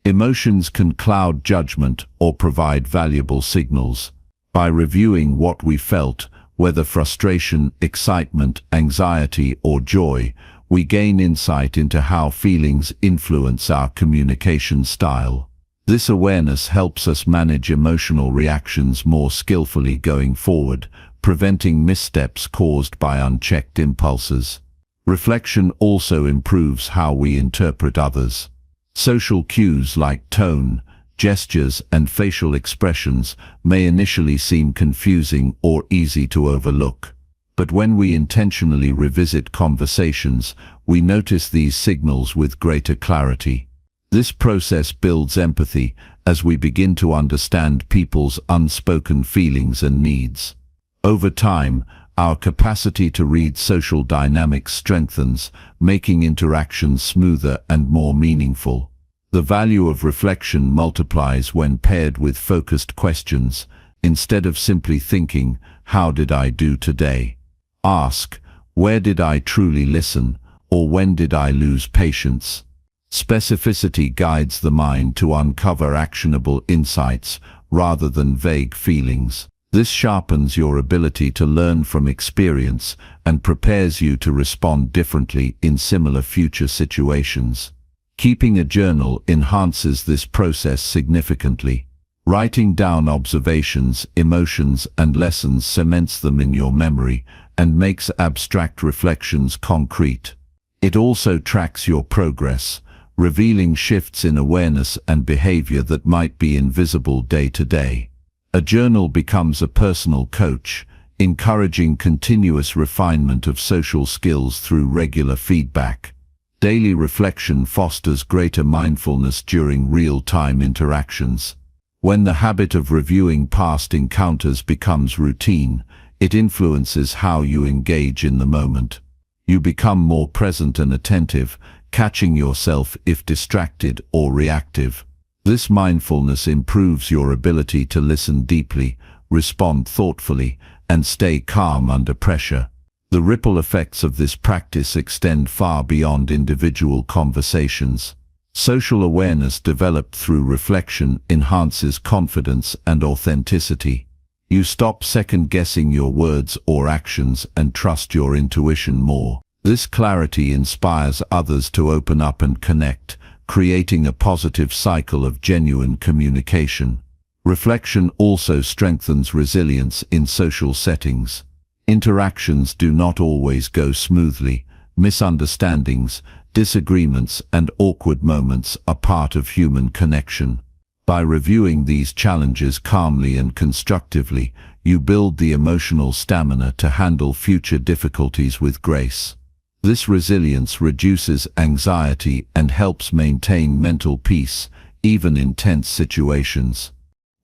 Emotions can cloud judgment or provide valuable signals. By reviewing what we felt, whether frustration, excitement, anxiety, or joy, we gain insight into how feelings influence our communication style. This awareness helps us manage emotional reactions more skillfully going forward, preventing missteps caused by unchecked impulses. Reflection also improves how we interpret others. Social cues like tone, gestures, and facial expressions may initially seem confusing or easy to overlook. But when we intentionally revisit conversations, we notice these signals with greater clarity. This process builds empathy as we begin to understand people's unspoken feelings and needs. Over time, our capacity to read social dynamics strengthens, making interactions smoother and more meaningful. The value of reflection multiplies when paired with focused questions. Instead of simply thinking, "How did I do today?" ask, "Where did I truly listen?" or "When did I lose patience?" Specificity guides the mind to uncover actionable insights rather than vague feelings. This sharpens your ability to learn from experience and prepares you to respond differently in similar future situations. Keeping a journal enhances this process significantly. Writing down observations, emotions, and lessons cements them in your memory and makes abstract reflections concrete. It also tracks your progress, revealing shifts in awareness and behavior that might be invisible day to day. A journal becomes a personal coach, encouraging continuous refinement of social skills through regular feedback. Daily reflection fosters greater mindfulness during real-time interactions. When the habit of reviewing past encounters becomes routine, it influences how you engage in the moment. You become more present and attentive, catching yourself if distracted or reactive. This mindfulness improves your ability to listen deeply, respond thoughtfully, and stay calm under pressure. The ripple effects of this practice extend far beyond individual conversations. Social awareness developed through reflection enhances confidence and authenticity. You stop second-guessing your words or actions and trust your intuition more. This clarity inspires others to open up and connect, creating a positive cycle of genuine communication. Reflection also strengthens resilience in social settings. Interactions do not always go smoothly. Misunderstandings, disagreements, and awkward moments are part of human connection. By reviewing these challenges calmly and constructively, you build the emotional stamina to handle future difficulties with grace. This resilience reduces anxiety and helps maintain mental peace, even in tense situations.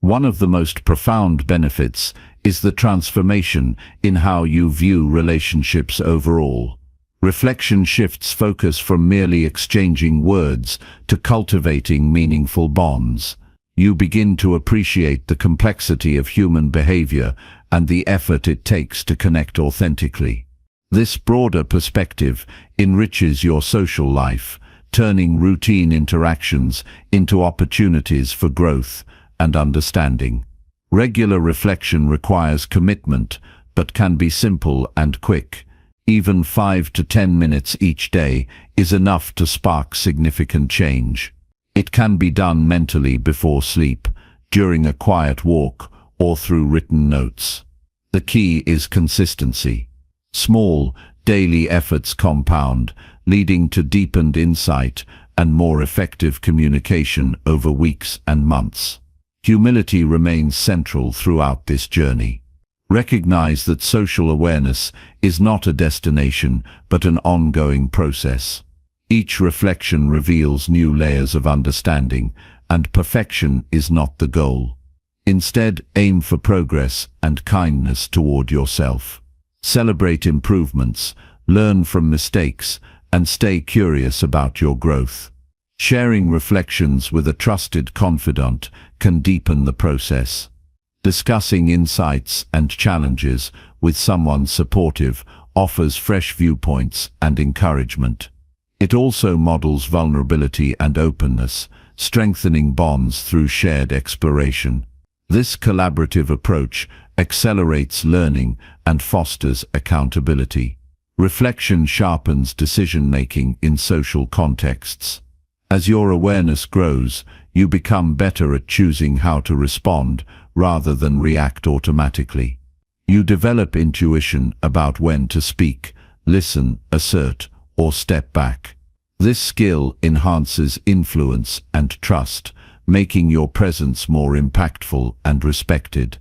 One of the most profound benefits is the transformation in how you view relationships overall. Reflection shifts focus from merely exchanging words to cultivating meaningful bonds. You begin to appreciate the complexity of human behavior and the effort it takes to connect authentically. This broader perspective enriches your social life, turning routine interactions into opportunities for growth and understanding. Regular reflection requires commitment, but can be simple and quick. Even 5 to 10 minutes each day is enough to spark significant change. It can be done mentally before sleep, during a quiet walk, or through written notes. The key is consistency. Small, daily efforts compound, leading to deepened insight and more effective communication over weeks and months. Humility remains central throughout this journey. Recognize that social awareness is not a destination, but an ongoing process. Each reflection reveals new layers of understanding, and perfection is not the goal. Instead, aim for progress and kindness toward yourself. Celebrate improvements, learn from mistakes, and stay curious about your growth. Sharing reflections with a trusted confidant can deepen the process. Discussing insights and challenges with someone supportive offers fresh viewpoints and encouragement. It also models vulnerability and openness, strengthening bonds through shared exploration. This collaborative approach accelerates learning and fosters accountability. Reflection sharpens decision-making in social contexts. As your awareness grows, you become better at choosing how to respond rather than react automatically. You develop intuition about when to speak, listen, assert, or step back. This skill enhances influence and trust, making your presence more impactful and respected.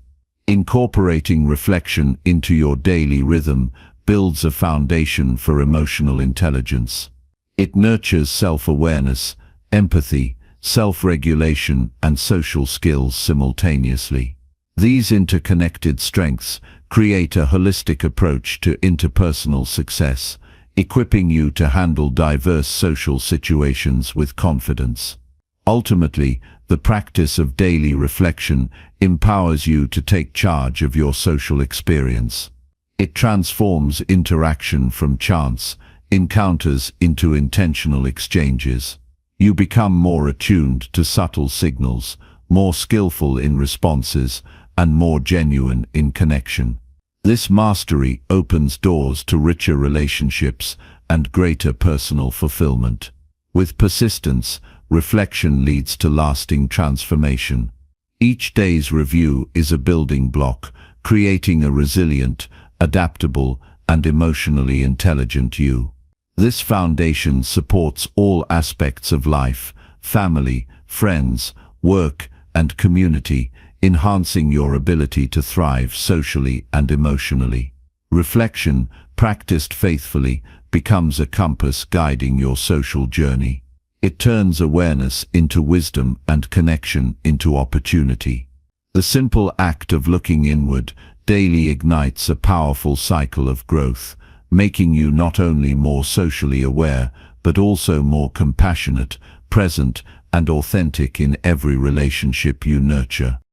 Incorporating reflection into your daily rhythm builds a foundation for emotional intelligence. It nurtures self-awareness, empathy, self-regulation, and social skills simultaneously. These interconnected strengths create a holistic approach to interpersonal success, equipping you to handle diverse social situations with confidence. Ultimately, the practice of daily reflection empowers you to take charge of your social experience. It transforms interaction from chance encounters into intentional exchanges. You become more attuned to subtle signals, more skillful in responses, and more genuine in connection. This mastery opens doors to richer relationships and greater personal fulfillment. With persistence, reflection leads to lasting transformation. Each day's review is a building block, creating a resilient, adaptable, and emotionally intelligent you. This foundation supports all aspects of life, family, friends, work, and community, enhancing your ability to thrive socially and emotionally. Reflection, practiced faithfully, becomes a compass guiding your social journey. It turns awareness into wisdom and connection into opportunity. The simple act of looking inward daily ignites a powerful cycle of growth, making you not only more socially aware, but also more compassionate, present, and authentic in every relationship you nurture.